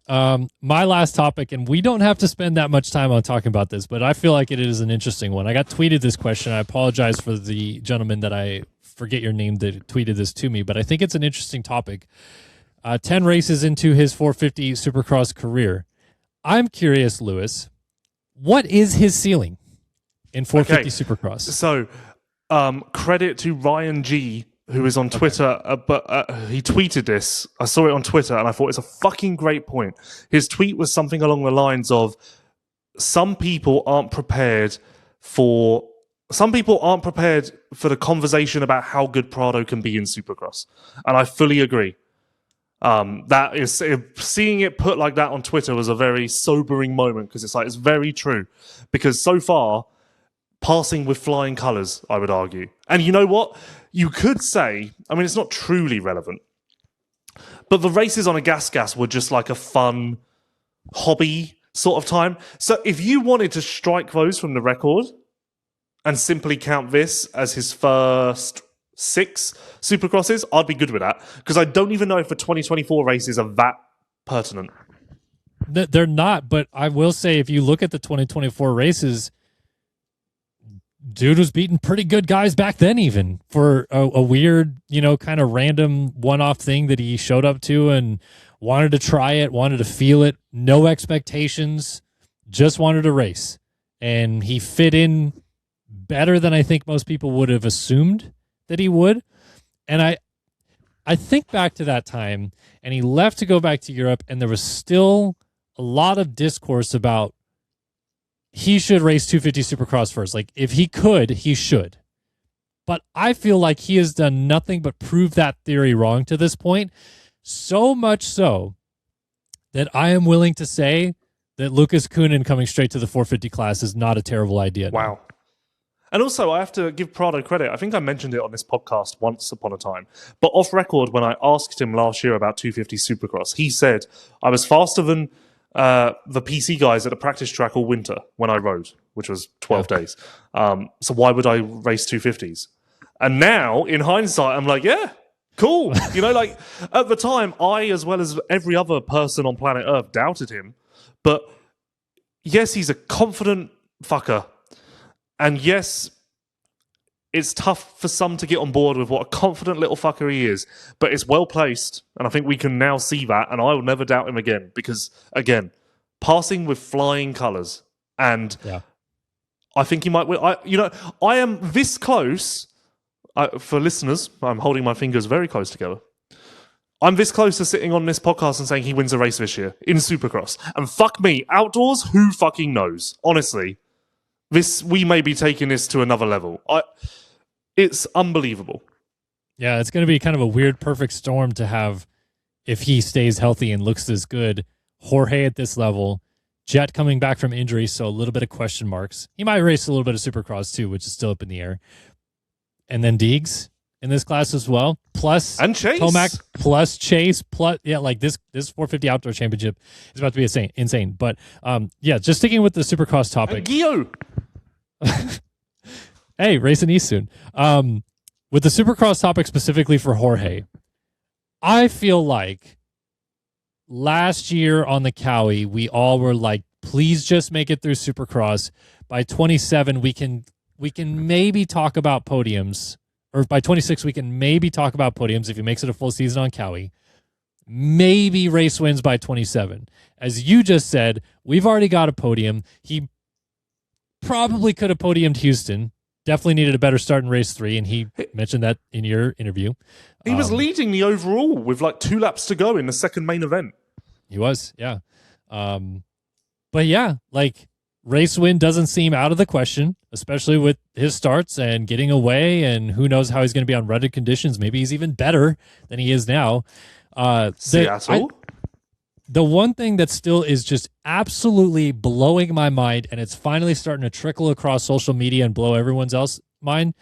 C: My last topic, and we don't have to spend that much time on talking about this, but I feel like it is an interesting one. I got tweeted this question. I apologize for the gentleman that I forget your name that tweeted this to me, but I think it's an interesting topic. 10 races into his 450 Supercross career. I'm curious, Lewis, what is his ceiling in 450 Supercross?
D: So, credit to Ryan G, who is on Twitter, but he tweeted this. I saw it on Twitter, and I thought it's a fucking great point. His tweet was something along the lines of, some people aren't prepared for the conversation about how good Prado can be in Supercross. And I fully agree. That is, seeing it put like that on Twitter was a very sobering moment because it's very true. Because so far, passing with flying colours, I would argue. And you know what? You could say, I mean, it's not truly relevant, but the races on a gas were just like a fun hobby sort of time. So if you wanted to strike those from the record and simply count this as his first 6 Supercrosses, I'd be good with that because I don't even know if the 2024 races are that pertinent.
C: They're not, but I will say if you look at the 2024 races, dude was beating pretty good guys back then, even for a weird, kind of random one-off thing that he showed up to and wanted to try it, wanted to feel it, no expectations, just wanted to race. And he fit in better than I think most people would have assumed that he would. And I think back to that time, and he left to go back to Europe, and there was still a lot of discourse about he should race 250 Supercross first. Like, if he could, he should. But I feel like he has done nothing but prove that theory wrong to this point. So much so that I am willing to say that Lucas Kunin coming straight to the 450 class is not a terrible idea.
D: Wow. And also, I have to give Prado credit. I think I mentioned it on this podcast once upon a time. But off record, when I asked him last year about 250 Supercross, he said, I was faster than the PC guys at the practice track all winter when I rode, which was 12 days. So why would I race 250s? And now, in hindsight, I'm like, yeah, cool. At the time, I, as well as every other person on planet Earth, doubted him. But yes, he's a confident fucker. And yes, it's tough for some to get on board with what a confident little fucker he is, but it's well placed, and I think we can now see that, and I will never doubt him again, because, again, passing with flying colours, and I think he might win. I am this close, for listeners, I'm holding my fingers very close together, I'm this close to sitting on this podcast and saying he wins a race this year in Supercross, and fuck me, outdoors, who fucking knows, honestly. We may be taking this to another level. It's unbelievable.
C: Yeah, it's going to be kind of a weird perfect storm to have if he stays healthy and looks this good. Jorge at this level, Jet coming back from injury, so a little bit of question marks. He might race a little bit of Supercross too, which is still up in the air. And then Deegs in this class as well. plus
D: and Chase.
C: Tomac plus Chase plus like this 450 outdoor championship is about to be insane. But just sticking with the supercross topic.
D: And Gio.
C: Hey, racing east soon. With the supercross topic specifically for Jorge, I feel like last year on the Cowie, we all were like, please just make it through supercross. By 27, we can maybe talk about podiums. Or by 26, we can maybe talk about podiums if he makes it a full season on Cowie. Maybe race wins by 27. As you just said, we've already got a podium. He probably could have podiumed Houston. Definitely needed a better start in race 3, and he mentioned that in your interview.
D: He was leading the overall with like 2 laps to go in the second main event.
C: He was, yeah. But yeah, like race win doesn't seem out of the question, especially with his starts and getting away, and who knows how he's going to be on rutted conditions. Maybe he's even better than he is now.
D: Seattle?
C: The one thing that still is just absolutely blowing my mind, and it's finally starting to trickle across social media and blow everyone's else mind,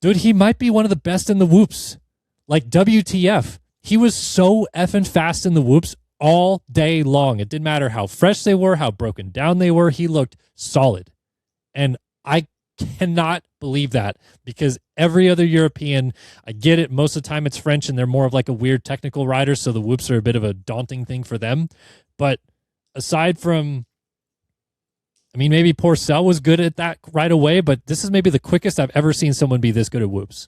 C: dude, he might be one of the best in the whoops. Like WTF. He was so effing fast in the whoops all day long. It didn't matter how fresh they were, how broken down they were. He looked solid. And I cannot believe that, because every other European, I get it, most of the time it's French and they're more of like a weird technical rider, so the whoops are a bit of a daunting thing for them. But aside from, I mean, maybe Porcel was good at that right away, but this is maybe the quickest I've ever seen someone be this good at whoops.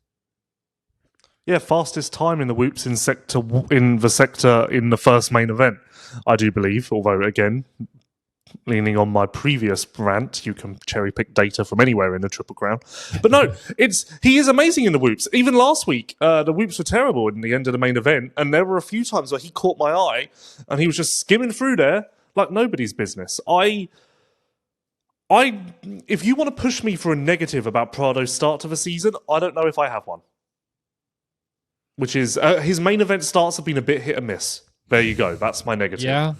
D: Yeah, fastest time in the whoops in the sector in the first main event, I do believe. Although, again, leaning on my previous rant, you can cherry pick data from anywhere in the Triple Crown. But no, he is amazing in the whoops. Even last week, the whoops were terrible in the end of the main event, and there were a few times where he caught my eye, and he was just skimming through there like nobody's business. If you want to push me for a negative about Prado's start to the season, I don't know if I have one. Which is, his main event starts have been a bit hit and miss. There you go. That's my negative.
C: Yeah.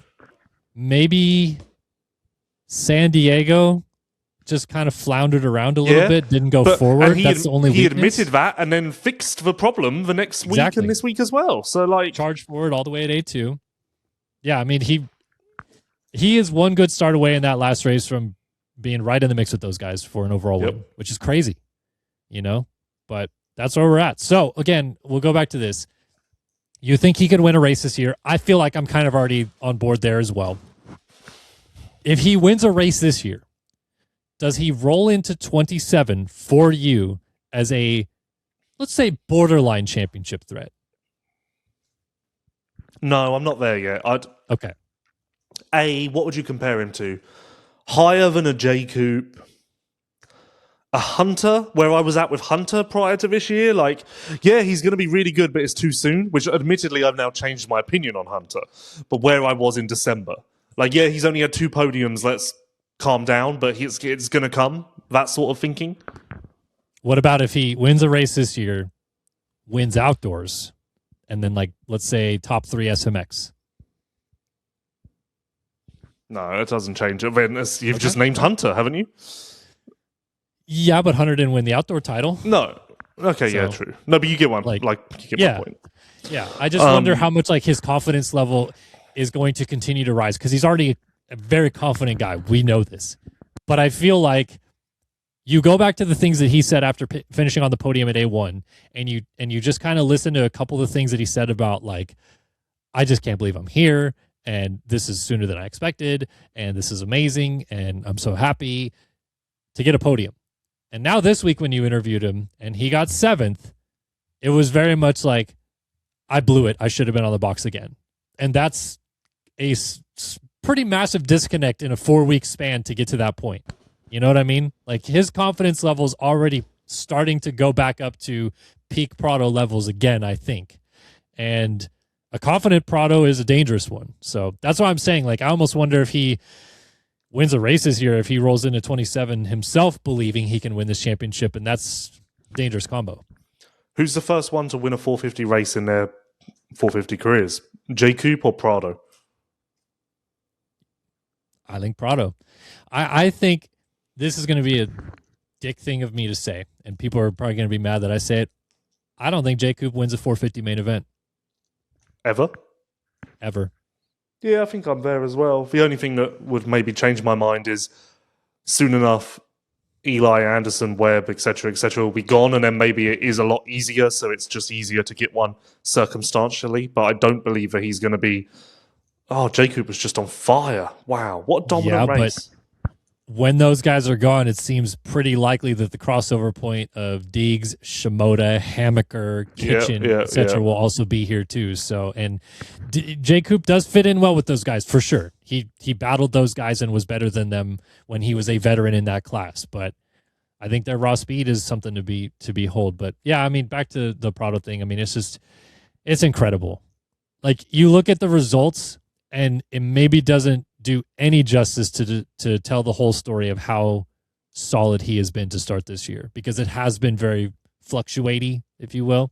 C: Maybe San Diego just kind of floundered around a little bit, didn't go forward. That's the only weakness.
D: He admitted that and then fixed the problem the next week and this week as well. So, like,
C: charged forward all the way at A2. Yeah, I mean, he is one good start away in that last race from being right in the mix with those guys for an overall win, which is crazy, but that's where we're at. So, again, we'll go back to this. You think he could win a race this year? I feel like I'm kind of already on board there as well. If he wins a race this year, does he roll into 27 for you as a, let's say, borderline championship threat?
D: No, I'm not there yet.
C: Okay.
D: What would you compare him to? Higher than a J Coupe? A Hunter, where I was at with Hunter prior to this year? Like, yeah, he's going to be really good, but it's too soon, which admittedly I've now changed my opinion on Hunter. But where I was in December. Like, yeah, he's only had 2 podiums, let's calm down, but it's going to come. That sort of thinking.
C: What about if he wins a race this year, wins outdoors, and then, like, let's say top 3 SMX?
D: No, it doesn't change. You've just named Hunter, haven't you?
C: Yeah, but Hunter didn't win the outdoor title.
D: No. Okay, so, yeah, true. No, but you get one. Like you get my point.
C: Yeah, I just wonder how much like his confidence level is going to continue to rise, because he's already a very confident guy. We know this. But I feel like you go back to the things that he said after finishing on the podium at A1, and you just kind of listen to a couple of the things that he said about, like, I just can't believe I'm here, and this is sooner than I expected, and this is amazing, and I'm so happy to get a podium. And now this week when you interviewed him and he got 7th, it was very much like, I blew it. I should have been on the box again. And that's a pretty massive disconnect in a 4-week span to get to that point. You know what I mean? Like, his confidence level is already starting to go back up to peak Prado levels again, I think. And a confident Prado is a dangerous one. So that's why I'm saying, like, I almost wonder if he wins a race this year, if he rolls into 27 himself believing he can win this championship, and that's a dangerous combo.
D: Who's the first one to win a 450 race in their 450 careers? J Coupe or Prado?
C: I think Prado. I think this is going to be a dick thing of me to say, and people are probably going to be mad that I say it. I don't think Jacob wins a 450 main event
D: Ever?
C: ever.
D: Yeah, I think I'm there as well. The only thing that would maybe change my mind is soon enough, Eli, Anderson, Webb, etc., will be gone, and then maybe it is a lot easier, so it's just easier to get one circumstantially. But I don't believe that he's going to be. Oh, Jacob was just on fire! Wow, what a dominant race!
C: But when those guys are gone, it seems pretty likely that the crossover point of Deegs, Shimoda, Hammaker, Kitchen, etc. will also be here too. So, and Jacob does fit in well with those guys for sure. He battled those guys and was better than them when he was a veteran in that class. But I think their raw speed is something to behold. But yeah, I mean, back to the Prado thing. I mean, it's incredible. Like, you look at the results, and it maybe doesn't do any justice to tell the whole story of how solid he has been to start this year, because it has been very fluctuating, if you will.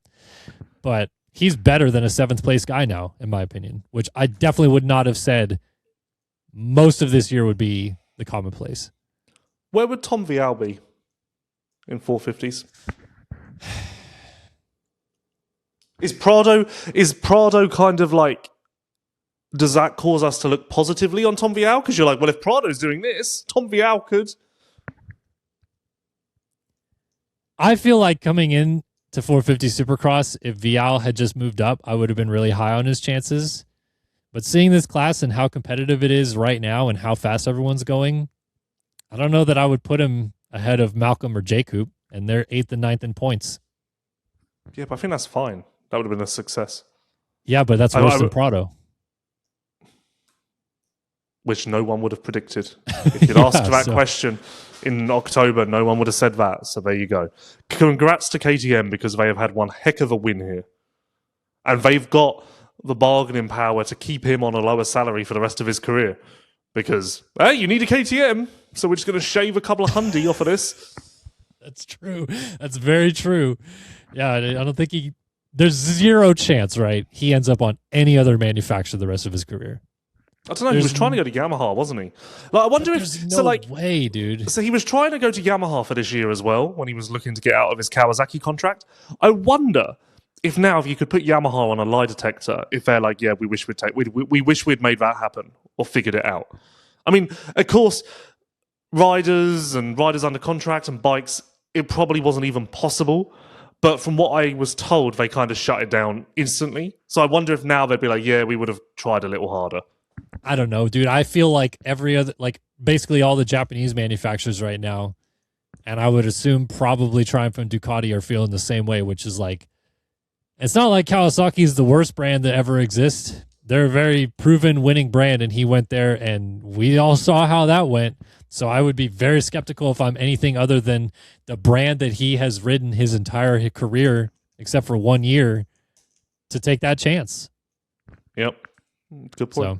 C: But he's better than a 7th place guy now, in my opinion, which I definitely would not have said most of this year would be the commonplace.
D: Where would Tom Vial be in 450s? Is Prado kind of like, does that cause us to look positively on Tom Vial? Because you're like, well, if Prado's doing this, Tom Vial could.
C: I feel like coming in to 450 Supercross, if Vial had just moved up, I would have been really high on his chances. But seeing this class and how competitive it is right now and how fast everyone's going, I don't know that I would put him ahead of Malcolm or Jacob, and they're 8th and 9th in points.
D: Yeah, but I think that's fine. That would have been a success.
C: Yeah, but that's worse than Prado.
D: Which no one would have predicted. If you'd asked that question in October, no one would have said that. So there you go. Congrats to KTM, because they have had one heck of a win here. And they've got the bargaining power to keep him on a lower salary for the rest of his career. Because, hey, you need a KTM, so we're just going to shave a couple of hundy off of this.
C: That's true. That's very true. Yeah, I don't think there's zero chance, right, he ends up on any other manufacturer the rest of his career.
D: I don't know. He was trying to go to Yamaha, wasn't he? Like, I wonder if
C: way, dude.
D: So he was trying to go to Yamaha for this year as well when he was looking to get out of his Kawasaki contract. I wonder if now, if you could put Yamaha on a lie detector, if they're like, yeah, we wish we'd made that happen or figured it out. I mean, of course, riders under contract and bikes, it probably wasn't even possible. But from what I was told, they kind of shut it down instantly. So I wonder if now they'd be like, yeah, we would have tried a little harder.
C: I don't know, dude. I feel like basically all the Japanese manufacturers right now, and I would assume probably Triumph and Ducati are feeling the same way, which is like, it's not like Kawasaki is the worst brand that ever exists. They're a very proven winning brand, and he went there, and we all saw how that went. So I would be very skeptical if I'm anything other than the brand that he has ridden his entire career, except for 1 year, to take that chance.
D: Yep. Good point.
C: So,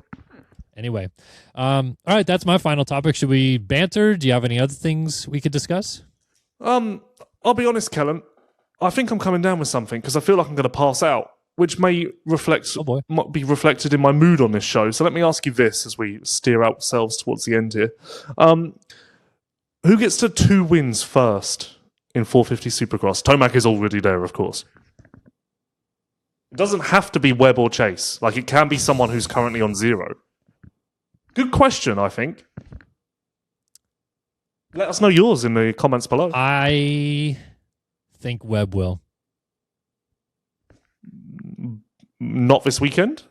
C: anyway, all right, that's my final topic. Should we banter? Do you have any other things we could discuss?
D: I'll be honest, Kellen. I think I'm coming down with something because I feel like I'm going to pass out, which may be reflected in my mood on this show. So let me ask you this as we steer ourselves towards the end here. Who gets to 2 wins first in 450 Supercross? Tomac is already there, of course. It doesn't have to be Webb or Chase. Like, it can be someone who's currently on 0. Good question, I think. Let us know yours in the comments below.
C: I think Webb will.
D: Not this weekend?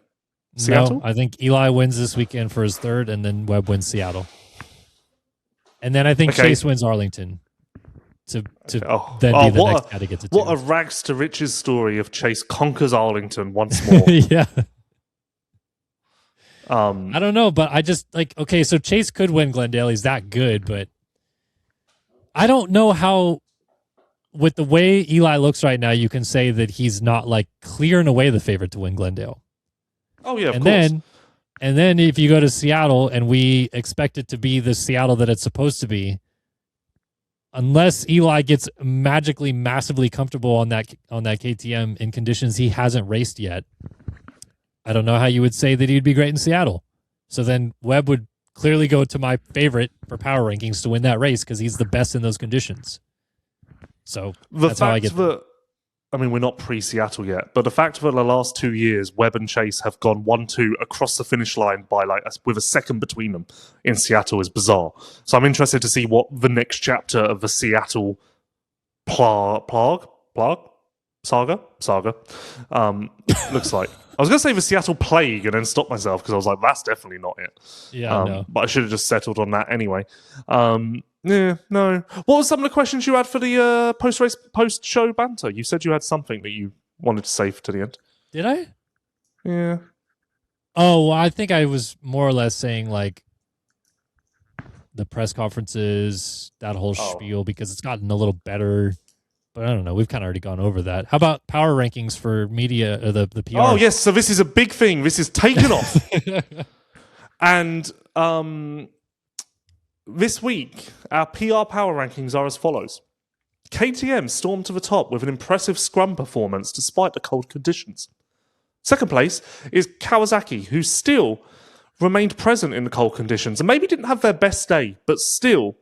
D: Seattle?
C: No, I think Eli wins this weekend for his 3rd, and then Webb wins Seattle. And then I think Chase wins Arlington to then be the next guy to get to 2.
D: What a rags to riches story if Chase conquers Arlington once more.
C: Yeah. I don't know, but I just so Chase could win Glendale. He's that good, but I don't know how, with the way Eli looks right now, you can say that he's not clear and away the favorite to win Glendale.
D: Oh yeah, of course.
C: And then if you go to Seattle and we expect it to be the Seattle that it's supposed to be, unless Eli gets magically massively comfortable on that KTM in conditions he hasn't raced yet, I don't know how you would say that he'd be great in Seattle. So then Webb would clearly go to my favorite for power rankings to win that race because he's the best in those conditions. So that's how I get that.
D: I mean, we're not pre-Seattle yet, but the fact that the last 2 years, Webb and Chase have gone 1-2 across the finish line by with a second between them in Seattle is bizarre. So I'm interested to see what the next chapter of the Seattle saga looks like. I was going to say the Seattle Plague and then stop myself because I was like, that's definitely not it.
C: Yeah, no.
D: But I should have just settled on that anyway. Yeah, no. What were some of the questions you had for the post-show banter? You said you had something that you wanted to save to the end.
C: Did I?
D: Yeah.
C: Oh, well, I think I was more or less saying like the press conferences, that whole spiel, because it's gotten a little better. But I don't know. We've kind of already gone over that. How about power rankings for media, or the PR?
D: Oh, yes. So this is a big thing. This is taken off. And this week, our PR power rankings are as follows. KTM stormed to the top with an impressive scrum performance despite the cold conditions. Second place is Kawasaki, who still remained present in the cold conditions and maybe didn't have their best day, but still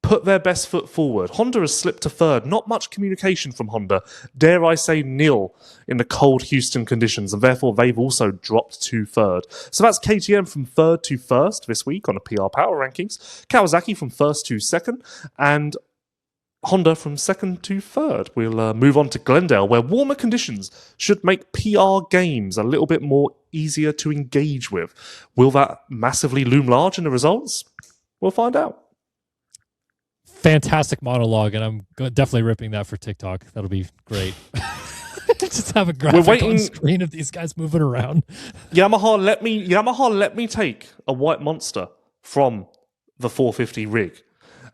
D: put their best foot forward. Honda has slipped to third. Not much communication from Honda. Dare I say nil in the cold Houston conditions, and therefore they've also dropped to third. So that's KTM from third to first this week on the PR Power Rankings. Kawasaki from first to second, and Honda from second to third. We'll move on to Glendale, where warmer conditions should make PR games a little bit more easier to engage with. Will that massively loom large in the results? We'll find out.
C: Fantastic monologue, and I'm definitely ripping that for TikTok. That'll be great. Just have a graphic on screen of these guys moving around.
D: Yamaha let me take a white monster from the 450 rig,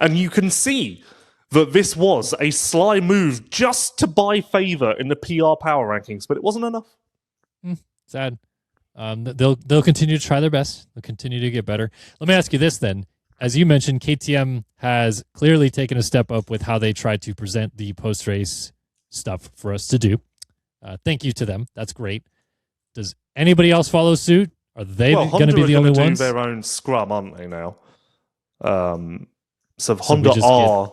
D: and you can see that this was a sly move just to buy favor in the PR power rankings, but it wasn't enough.
C: Sad. They'll continue to try their best. They'll continue to get better. Let me ask you this then. As you mentioned, KTM has clearly taken a step up with how they try to present the post-race stuff for us to do. Thank you to them. That's great. Does anybody else follow suit? Are they going to be the only ones?
D: Do their own scrum, aren't they now? So Honda are.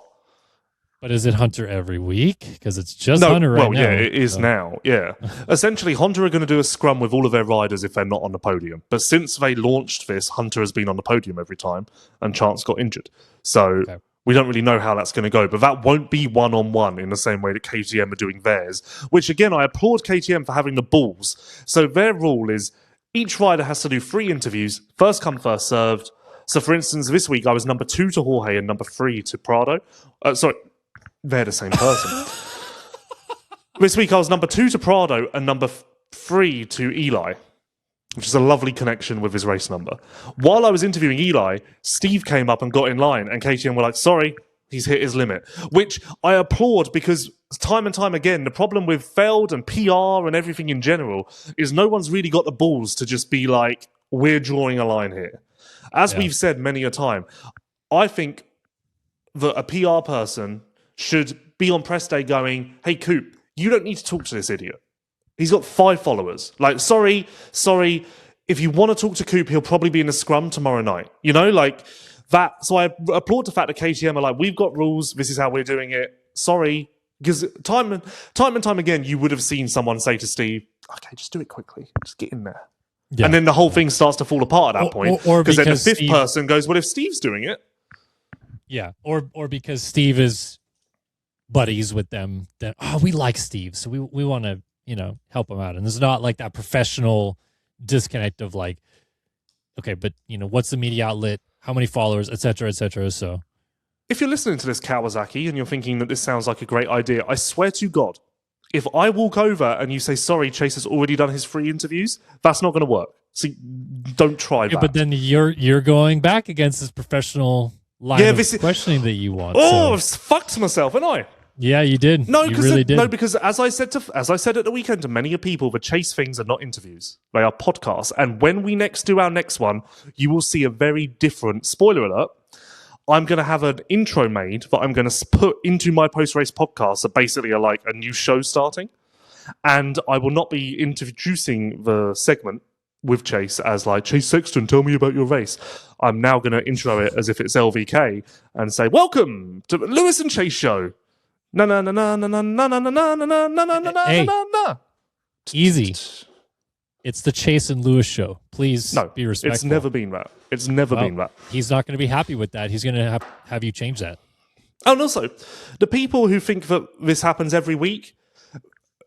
C: But is it Hunter every week? Because it's just Hunter right now.
D: Well, yeah, it is now. Yeah. Essentially, Honda are going to do a scrum with all of their riders if they're not on the podium. But since they launched this, Hunter has been on the podium every time, and Chance got injured. So we don't really know how that's going to go. But that won't be one-on-one in the same way that KTM are doing theirs. Which, again, I applaud KTM for having the balls. So their rule is each rider has to do 3 interviews, first come, first served. So, for instance, this week I was number 2 to Jorge and number 3 to Prado. They're the same person. This week I was number 2 to Prado and number 3 to Eli, which is a lovely connection with his race number. While I was interviewing Eli, Steve came up and got in line, and KTM were like, sorry, he's hit his limit. Which I applaud, because time and time again, the problem with Feld and PR and everything in general is no one's really got the balls to just be like, we're drawing a line here. As we've said many a time, I think that a PR person should be on press day going, hey, Coop, you don't need to talk to this idiot. He's got 5 followers. Like, sorry. If you want to talk to Coop, he'll probably be in a scrum tomorrow night. You know, like that. So I applaud the fact that KTM are like, we've got rules. This is how we're doing it. Sorry. Because time and time again, you would have seen someone say to Steve, okay, just do it quickly. Just get in there. Yeah. And then the whole thing starts to fall apart at that point. Because then the 5th person goes, well, if Steve's doing it.
C: Yeah. Or because Steve is buddies with them, then we like Steve, so we want to help him out, and there's not like that professional disconnect of like, okay, but what's the media outlet, how many followers, etc. So
D: if you're listening to this, Kawasaki, and you're thinking that this sounds like a great idea, I swear to God, if I walk over and you say, sorry, Chase has already done his 3 interviews, that's not going to work. See, don't try that.
C: But then you're going back against this professional line of questioning that you want.
D: I've fucked myself, haven't I?
C: Yeah, you did.
D: No,
C: you really did.
D: No, because as I said at the weekend to many people, the Chase things are not interviews; they are podcasts. And when we next do our next one, you will see a very different. Spoiler alert! I'm going to have an intro made that I'm going to put into my post-race podcast that basically are like a new show starting, and I will not be introducing the segment with Chase as like, Chase Sexton, tell me about your race. I'm now going to intro it as if it's LVK and say, welcome to Lewis and Chase show. No, no, no, no, no, no, no, no, no, no, no, no, no, no,
C: Hey.
D: no, no.
C: Easy. It's the Chase and Lewis show. Please
D: No,
C: be respectful.
D: it's never been that. It's never been that.
C: He's not going to be happy with that. He's going to have you change that.
D: Oh, and also, the people who think that this happens every week,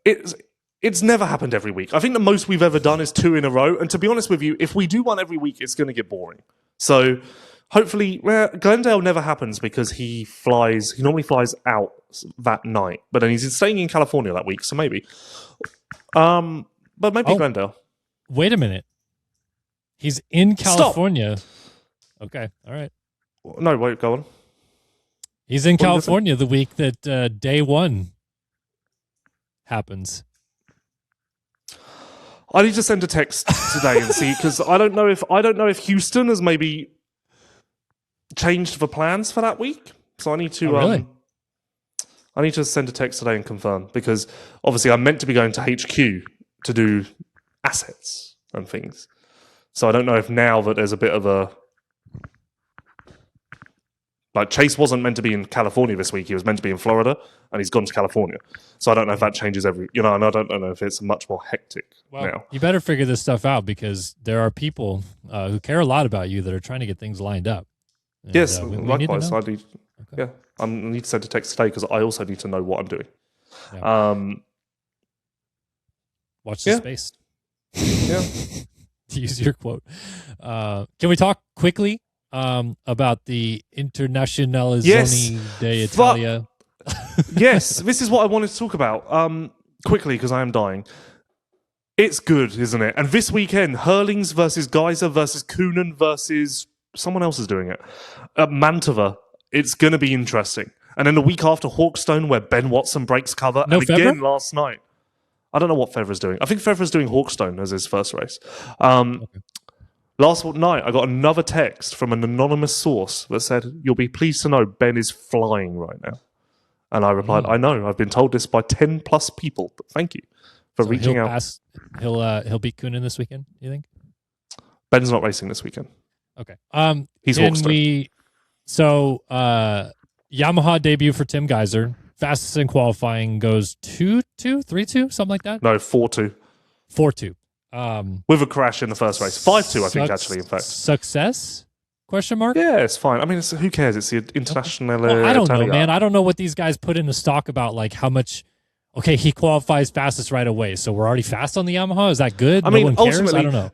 D: it's never happened every week. I think the most we've ever done is 2 in a row. And to be honest with you, if we do one every week, it's going to get boring. So hopefully, Glendale never happens because he normally flies out that night. But then he's staying in California that week, so maybe. But maybe Glendale.
C: Wait a minute. He's in California. Stop. Okay, all right.
D: No, wait, go on.
C: He's in California the week that day 1 happens.
D: I need to send a text today and see, because I don't know if Houston has maybe changed the plans for that week. So I need to
C: really?
D: I need to send a text today and confirm, because obviously I'm meant to be going to HQ to do assets and things. So I don't know if now that there's a bit of a... Like, Chase wasn't meant to be in California this week. He was meant to be in Florida, and he's gone to California. So I don't know if that changes and I don't know if it's much more hectic now.
C: You better figure this stuff out, because there are people who care a lot about you that are trying to get things lined up. And,
D: yes,
C: we
D: likewise.
C: need
D: I need to send a text today, because I also need to know what I'm doing.
C: Yeah. Watch the space.
D: Yeah.
C: To use your quote. Can we talk quickly about the Internazionale d'Italia?
D: Yes, this is what I wanted to talk about quickly, because I am dying. It's good, isn't it? And this weekend, Hurlings versus Geyser versus Koonin versus someone else is doing it at Mantova. It's going to be interesting. And then the week after, Hawkstone, where Ben Watson breaks cover.
C: No
D: and again
C: Febvre?
D: Last night. I don't know what Fevre's doing. I think Fevre's doing Hawkstone as his first race. Last night, I got another text from an anonymous source that said, "You'll be pleased to know Ben is flying right now." And I replied, "I know. I've been told this by 10 plus people, but thank you for reaching out."
C: He'll beat Koonin this weekend, you think?
D: Ben's not racing this weekend.
C: Okay.
D: He's Hawkstone.
C: Yamaha debut for Tim Geyser. Fastest in qualifying goes 2-2, 3-2, something like that?
D: No, 4-2.
C: 4-2.
D: With a crash in the first race. 5-2, I think, actually, in fact.
C: Success? Question mark?
D: Yeah, it's fine. I mean, who cares? It's the International...
C: I don't know, man. I don't know what these guys put in the stock about, like, how much... Okay, he qualifies fastest right away, so we're already fast on the Yamaha? Is that good?
D: I mean,
C: one cares?
D: ultimately,
C: I don't know.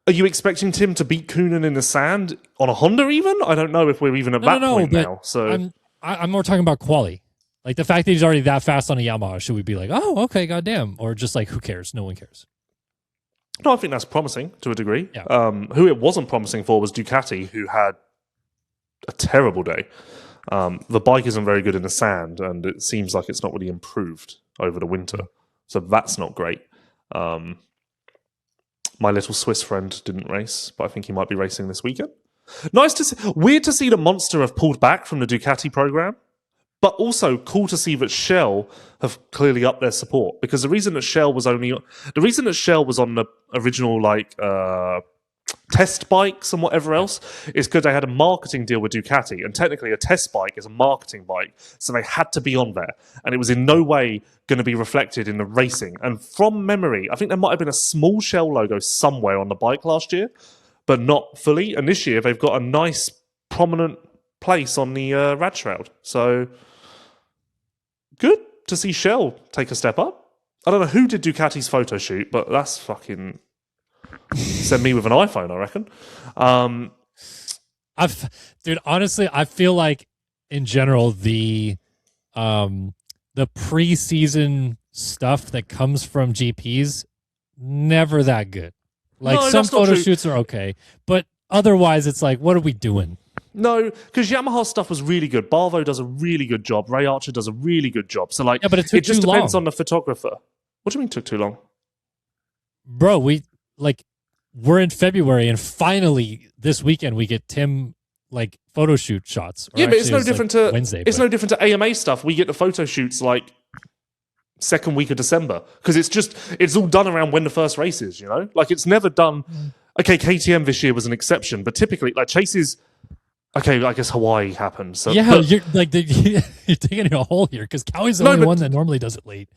D: Are you expecting Tim to beat Koonin in the sand on a Honda even? I don't know if we're even at that point now. So
C: I'm more talking about quali. Like, the fact that he's already that fast on a Yamaha, should we be like, oh, okay, goddamn? Or just like, who cares? No one cares.
D: No, I think that's promising to a degree.
C: Yeah.
D: Who it wasn't promising for was Ducati, who had a terrible day. The bike isn't very good in the sand, and it seems like it's not really improved over the winter. So that's not great. My little Swiss friend didn't race, but I think he might be racing this weekend. Nice to see. Weird to see that Monster have pulled back from the Ducati program, but also cool to see that Shell have clearly upped their support, because the reason that Shell was on the original test bikes and whatever else is because they had a marketing deal with Ducati, and technically a test bike is a marketing bike, so they had to be on there, and it was in no way going to be reflected in the racing. And from memory, I think there might have been a small Shell logo somewhere on the bike last year, but not fully. And this year they've got a nice prominent place on the rad shroud, so good to see Shell take a step up. I don't know who did Ducati's photo shoot, but that's fucking... Send me with an iPhone, I reckon.
C: Dude, honestly, I feel like in general the preseason stuff that comes from GPs never that good. Like,
D: No,
C: some
D: that's not
C: photo
D: true.
C: shoots are okay, but otherwise it's like, what are we doing?
D: No, because Yamaha stuff was really good. Barvo does a really good job. Ray Archer does a really good job. So, like,
C: Yeah, but it took
D: just
C: too
D: depends
C: long.
D: on the photographer. What do you mean took too long?
C: Bro, we're in February, and finally this weekend we get Tim photo shoot shots. Or
D: Yeah, but it's
C: actually,
D: no different
C: like
D: to
C: Wednesday.
D: It's no different to AMA stuff. We get the photo shoots second week of December, because it's all done around when the first race is. Like, it's never done. Okay, KTM this year was an exception, but typically, like, Chase's Okay, I guess Hawaii happened. So,
C: Yeah,
D: but-
C: you're like you're digging a hole here because Cowie's the
D: No,
C: only
D: but-
C: one that normally does it late.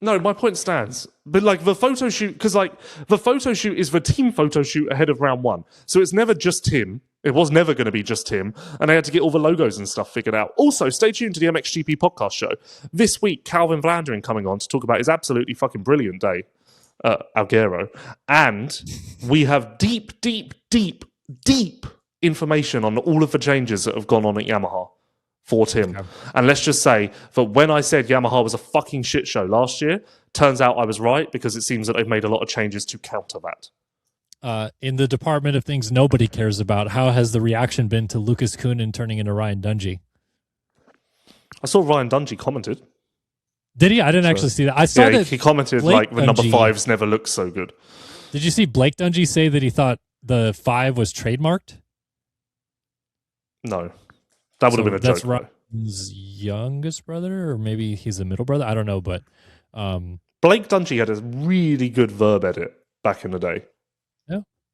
D: No, my point stands. But like the photo shoot, because like the photo shoot is the team photo shoot ahead of round one. So it's never just Tim. It was never going to be just Tim. And I had to get all the logos and stuff figured out. Also, stay tuned to the MXGP podcast show. This week, Calvin Vlandering coming on to talk about his absolutely fucking brilliant day at Alguero. And we have deep information on all of the changes that have gone on at Yamaha for Tim.
C: Okay.
D: And let's just say that when I said Yamaha was a fucking shit show last year, turns out I was right because it seems that they've made a lot of changes to counter that.
C: In the department of things nobody cares about, how has the reaction been to Lucas Kunin turning into Ryan Dungey?
D: I saw Ryan Dungey commented.
C: Did he? I didn't actually see that. I saw
D: Yeah,
C: that.
D: he commented
C: Blake
D: like the number
C: Dungey-
D: 5s never looked so good.
C: Did you see Blake Dungey say that he thought the 5 was trademarked?
D: No. That would have been a
C: that's
D: joke. though.
C: Ryan's youngest brother, or maybe he's a middle brother. I don't know, but
D: Blake Dungey had a really good verb edit back in the day.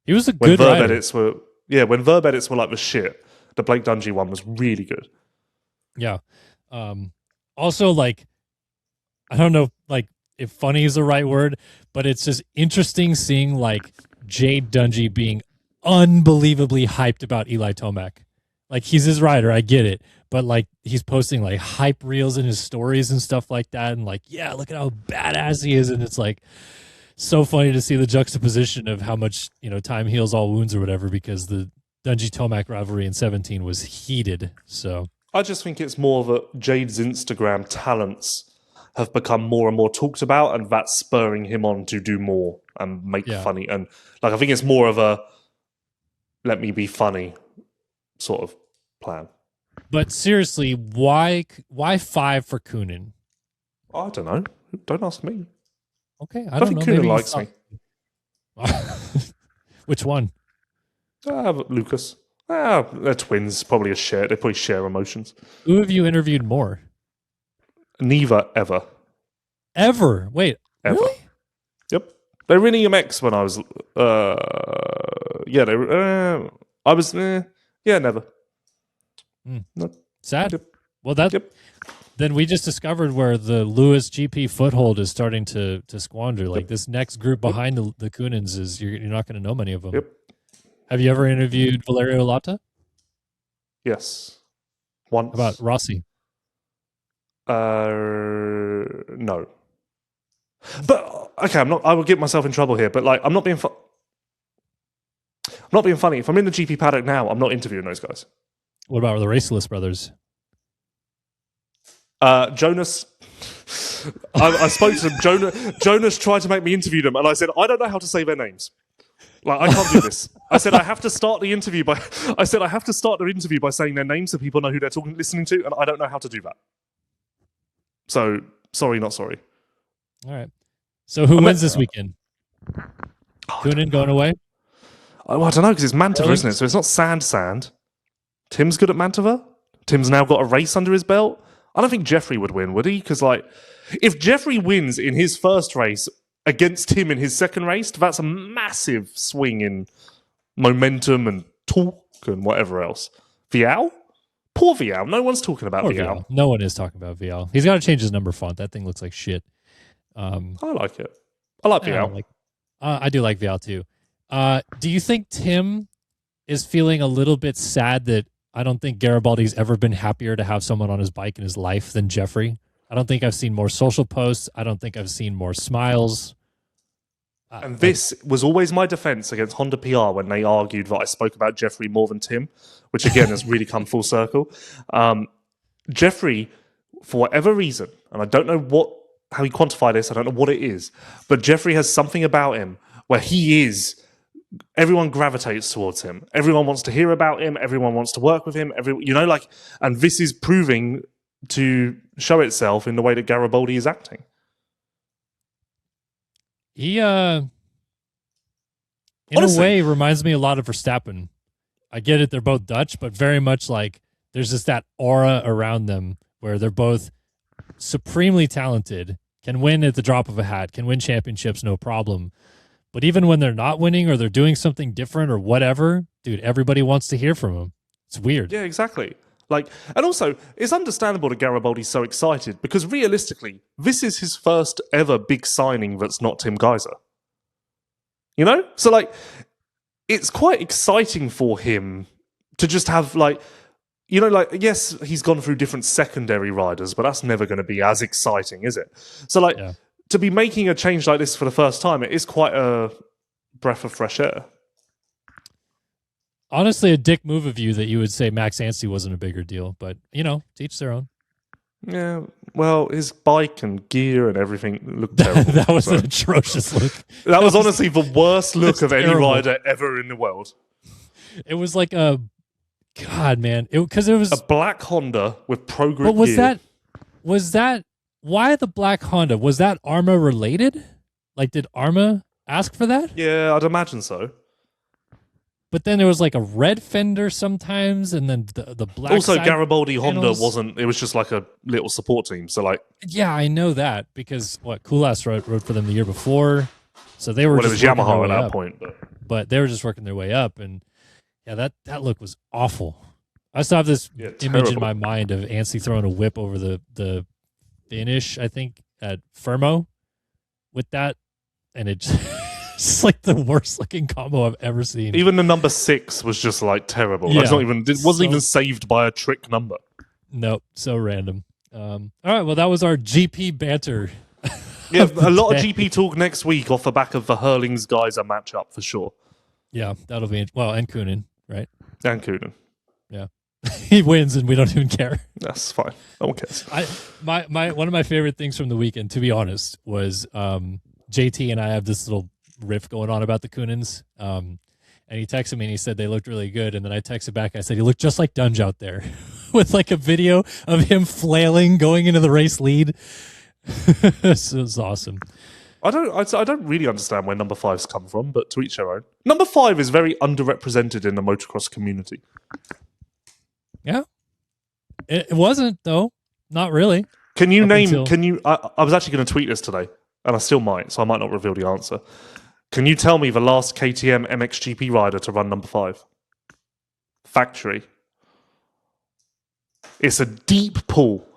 C: he was a
D: When
C: good
D: verb
C: writer.
D: edits were when verb edits were like the shit, the Blake Dungey one was really good.
C: Yeah. Also, like, I don't know, like, if funny is the right word, but it's just interesting seeing like Jade Dungey being unbelievably hyped about Eli Tomac. Like, he's his rider, I get it, but like he's posting like hype reels in his stories and stuff like that, and like, yeah, look at how badass he is, and it's like so funny to see the juxtaposition of how much time heals all wounds or whatever, because the Dungey Tomac rivalry in 17 was heated. So
D: I just think it's more that Jade's Instagram talents have become more and more talked about, and that's spurring him on to do more and make funny. And like, I think it's more of a let me be funny sort of plan.
C: But seriously, why 5 for Kunin?
D: I don't know. Don't ask me.
C: Okay,
D: I don't think Kunin
C: Maybe
D: likes me.
C: Which one?
D: Lucas. They're twins. Probably they probably share emotions.
C: Who have you interviewed more?
D: Neither ever.
C: Ever? Wait,
D: Ever.
C: really?
D: Yep. They were in EMX when I was. Yeah, they were. I was. Yeah, never. No.
C: Sad.
D: Yep.
C: Well, that
D: Yep.
C: then we just discovered where the Lewis GP foothold is starting to squander. Like, this next group behind the Kunins is you're not going to know many of them.
D: Yep.
C: Have you ever interviewed Valerio Lata?
D: Yes. Once.
C: How about Rossi?
D: No. But okay, I will get myself in trouble here. But like, I'm not being funny. If I'm in the GP paddock now, I'm not interviewing those guys.
C: What about the Raceless brothers?
D: Jonas. I spoke to them. Jonas tried to make me interview them, and I said I don't know how to say their names. Like, I can't do this. I said I have to start the interview by. I said I have to start the interview by saying their names so people know who they're listening to, and I don't know how to do that. So sorry, not sorry.
C: All right. So who wins this weekend? Kunin going away?
D: Oh, I don't know, because it's Mantova,
C: Really?
D: isn't it? So it's not sand. Tim's good at Mantova. Tim's now got a race under his belt. I don't think Jeffrey would win, would he? Because like, if Jeffrey wins in his first race against Tim in his second race, that's a massive swing in momentum and talk and whatever else. Vial? Poor Vial. No one's talking about
C: Or
D: Vial.
C: Vial. No one is talking about Vial. He's got to change his number font. That thing looks like shit.
D: I like it. I like Vial.
C: I do like Vial too. Do you think Tim is feeling a little bit sad that I don't think Garibaldi's ever been happier to have someone on his bike in his life than Jeffrey? I don't think I've seen more social posts. I don't think I've seen more smiles.
D: And this was always my defense against Honda PR when they argued that I spoke about Jeffrey more than Tim, which again has really come full circle. Jeffrey, for whatever reason, and I don't know how he quantified this, I don't know what it is, but Jeffrey has something about him where everyone gravitates towards him. Everyone wants to hear about him. Everyone wants to work with him. And this is proving to show itself in the way that Garibaldi is acting.
C: He, in
D: Honestly,
C: a way, reminds me a lot of Verstappen. I get it, they're both Dutch, but very much like there's just that aura around them where they're both supremely talented, can win at the drop of a hat, can win championships, no problem. But even when they're not winning or they're doing something different or whatever, dude, everybody wants to hear from him. It's weird.
D: Yeah, exactly. Like, and also, it's understandable that Garibaldi's so excited because realistically, this is his first ever big signing that's not Tim Geiser. You know? So, like, it's quite exciting for him to just have, like, you know, like, yes, he's gone through different secondary riders, but that's never going to be as exciting, is it? So, like, to be making a change like this for the first time, it is quite a breath of fresh air.
C: Honestly, a dick move of you that you would say Max Anstey wasn't a bigger deal, but, you know, to each their own.
D: Yeah, well, his bike and gear and everything looked terrible.
C: That was an atrocious look.
D: That was honestly the worst look of any
C: terrible.
D: rider ever in the world.
C: It was like a... God, man. Because it was...
D: A black Honda with Pro Grip
C: But was
D: gear.
C: that... Why the black Honda? Was that Arma related? Like, did Arma ask for that?
D: Yeah, I'd imagine so.
C: But then there was like a red fender sometimes, and then the black.
D: Also,
C: side
D: Garibaldi Honda
C: panels.
D: wasn't. It was just like a little support team. So, like,
C: Yeah, I know that because Cool Ass rode for them the year before, so they were.
D: well, it
C: just
D: was
C: working their
D: Yamaha at
C: way
D: that
C: up.
D: point.
C: But they were just working their way up, and yeah, that look was awful. I still have this image in
D: terrible.
C: my mind of Anstey throwing a whip over the finish, I think, at Fermo with that, and it just like the worst looking combo I've ever seen.
D: Even the number 6 was just like terrible.
C: Yeah.
D: It's not even. It wasn't even saved by a trick number.
C: Nope, so random. All right, well, that was our GP banter.
D: Yeah, a lot of
C: day.
D: GP talk next week off the back of the Hurlings Geyser matchup for sure.
C: Yeah, that'll be and Kunin, right?
D: Dan Coonan.
C: Yeah, he wins, and we don't even care.
D: That's fine. No one cares.
C: My one of my favorite things from the weekend, to be honest, was JT and I have this little riff going on about the Kunins. And he texted me and he said they looked really good. And then I texted back. I said he looked just like Dunge out there, with like a video of him flailing going into the race lead. This was awesome.
D: I don't really understand where number 5's come from, but to each their own. Number 5 is very underrepresented in the motocross community.
C: Yeah, it wasn't though. Not really.
D: Can you
C: Up
D: name?
C: until-
D: Can you? I was actually going to tweet this today, and I still might, so I might not reveal the answer. Can you tell me the last KTM MXGP rider to run number 5? Factory. It's a deep pool.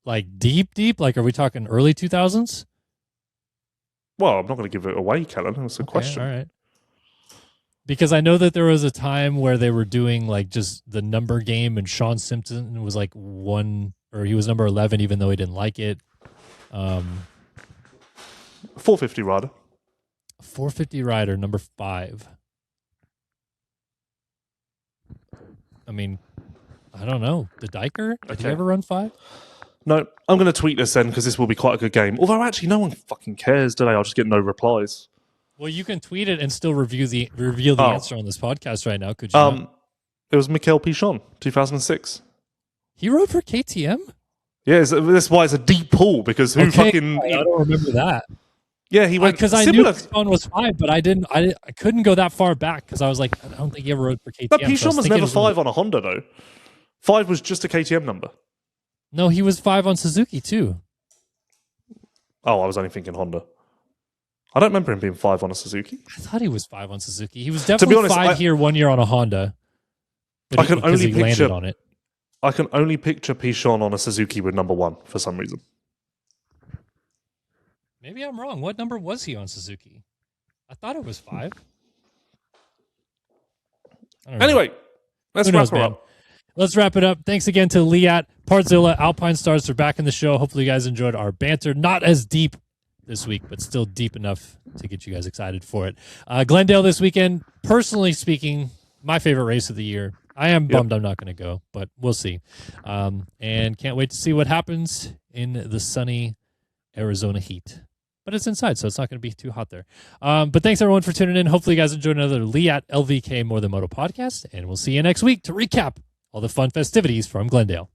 C: Like deep. Like, are we talking early 2000s?
D: Well, I'm not going to give it away, Kellen. That's a question.
C: All right. Because I know that there was a time where they were doing like just the number game, and Sean Simpson was like he was number 11, even though he didn't like it.
D: 450 rider.
C: 450 rider, number 5. I mean, I don't know. The Diker? Did he
D: Okay.
C: ever run 5?
D: No, I'm going to tweet this then because this will be quite a good game. Although actually, no one fucking cares, do they? I'll just get no replies.
C: Well, you can tweet it and still reveal the
D: Oh.
C: answer on this podcast right now. Could you? Not?
D: It was Mikel Pichon, 2006.
C: He rode for KTM?
D: Yeah, that's why it's a deep pool because who fucking?
C: I don't remember that.
D: Yeah, he went
C: Because I knew
D: similar.
C: Pichon was 5, but I couldn't go that far back because I was like, I don't think he ever rode for KTM.
D: But
C: so I
D: Pichon was
C: thinking
D: never
C: it was
D: 5 on a Honda though. 5 was just a KTM number.
C: No, he was 5 on Suzuki too.
D: Oh, I was only thinking Honda. I don't remember him being 5 on a Suzuki.
C: I thought he was 5 on Suzuki. He was definitely
D: honest,
C: 5 here 1 year on a Honda. But
D: I can
C: because
D: only
C: he landed
D: picture-
C: on it.
D: I can only picture Pichon on a Suzuki with number 1 for some reason.
C: Maybe I'm wrong. What number was he on Suzuki? I thought it was 5. I don't know.
D: Anyway, let's
C: Who
D: wrap
C: knows,
D: her
C: man?
D: up.
C: Let's wrap it up. Thanks again to Leatt, Partzilla, Alpinestars for back in the show. Hopefully you guys enjoyed our banter. Not as deep this week, but still deep enough to get you guys excited for it. Glendale this weekend, personally speaking, my favorite race of the year. I am bummed I'm not going to go, but we'll see. And can't wait to see what happens in the sunny Arizona heat. But it's inside, so it's not going to be too hot there. But thanks, everyone, for tuning in. Hopefully you guys enjoyed another Leatt LVK More Than Moto podcast, and we'll see you next week to recap all the fun festivities from Glendale.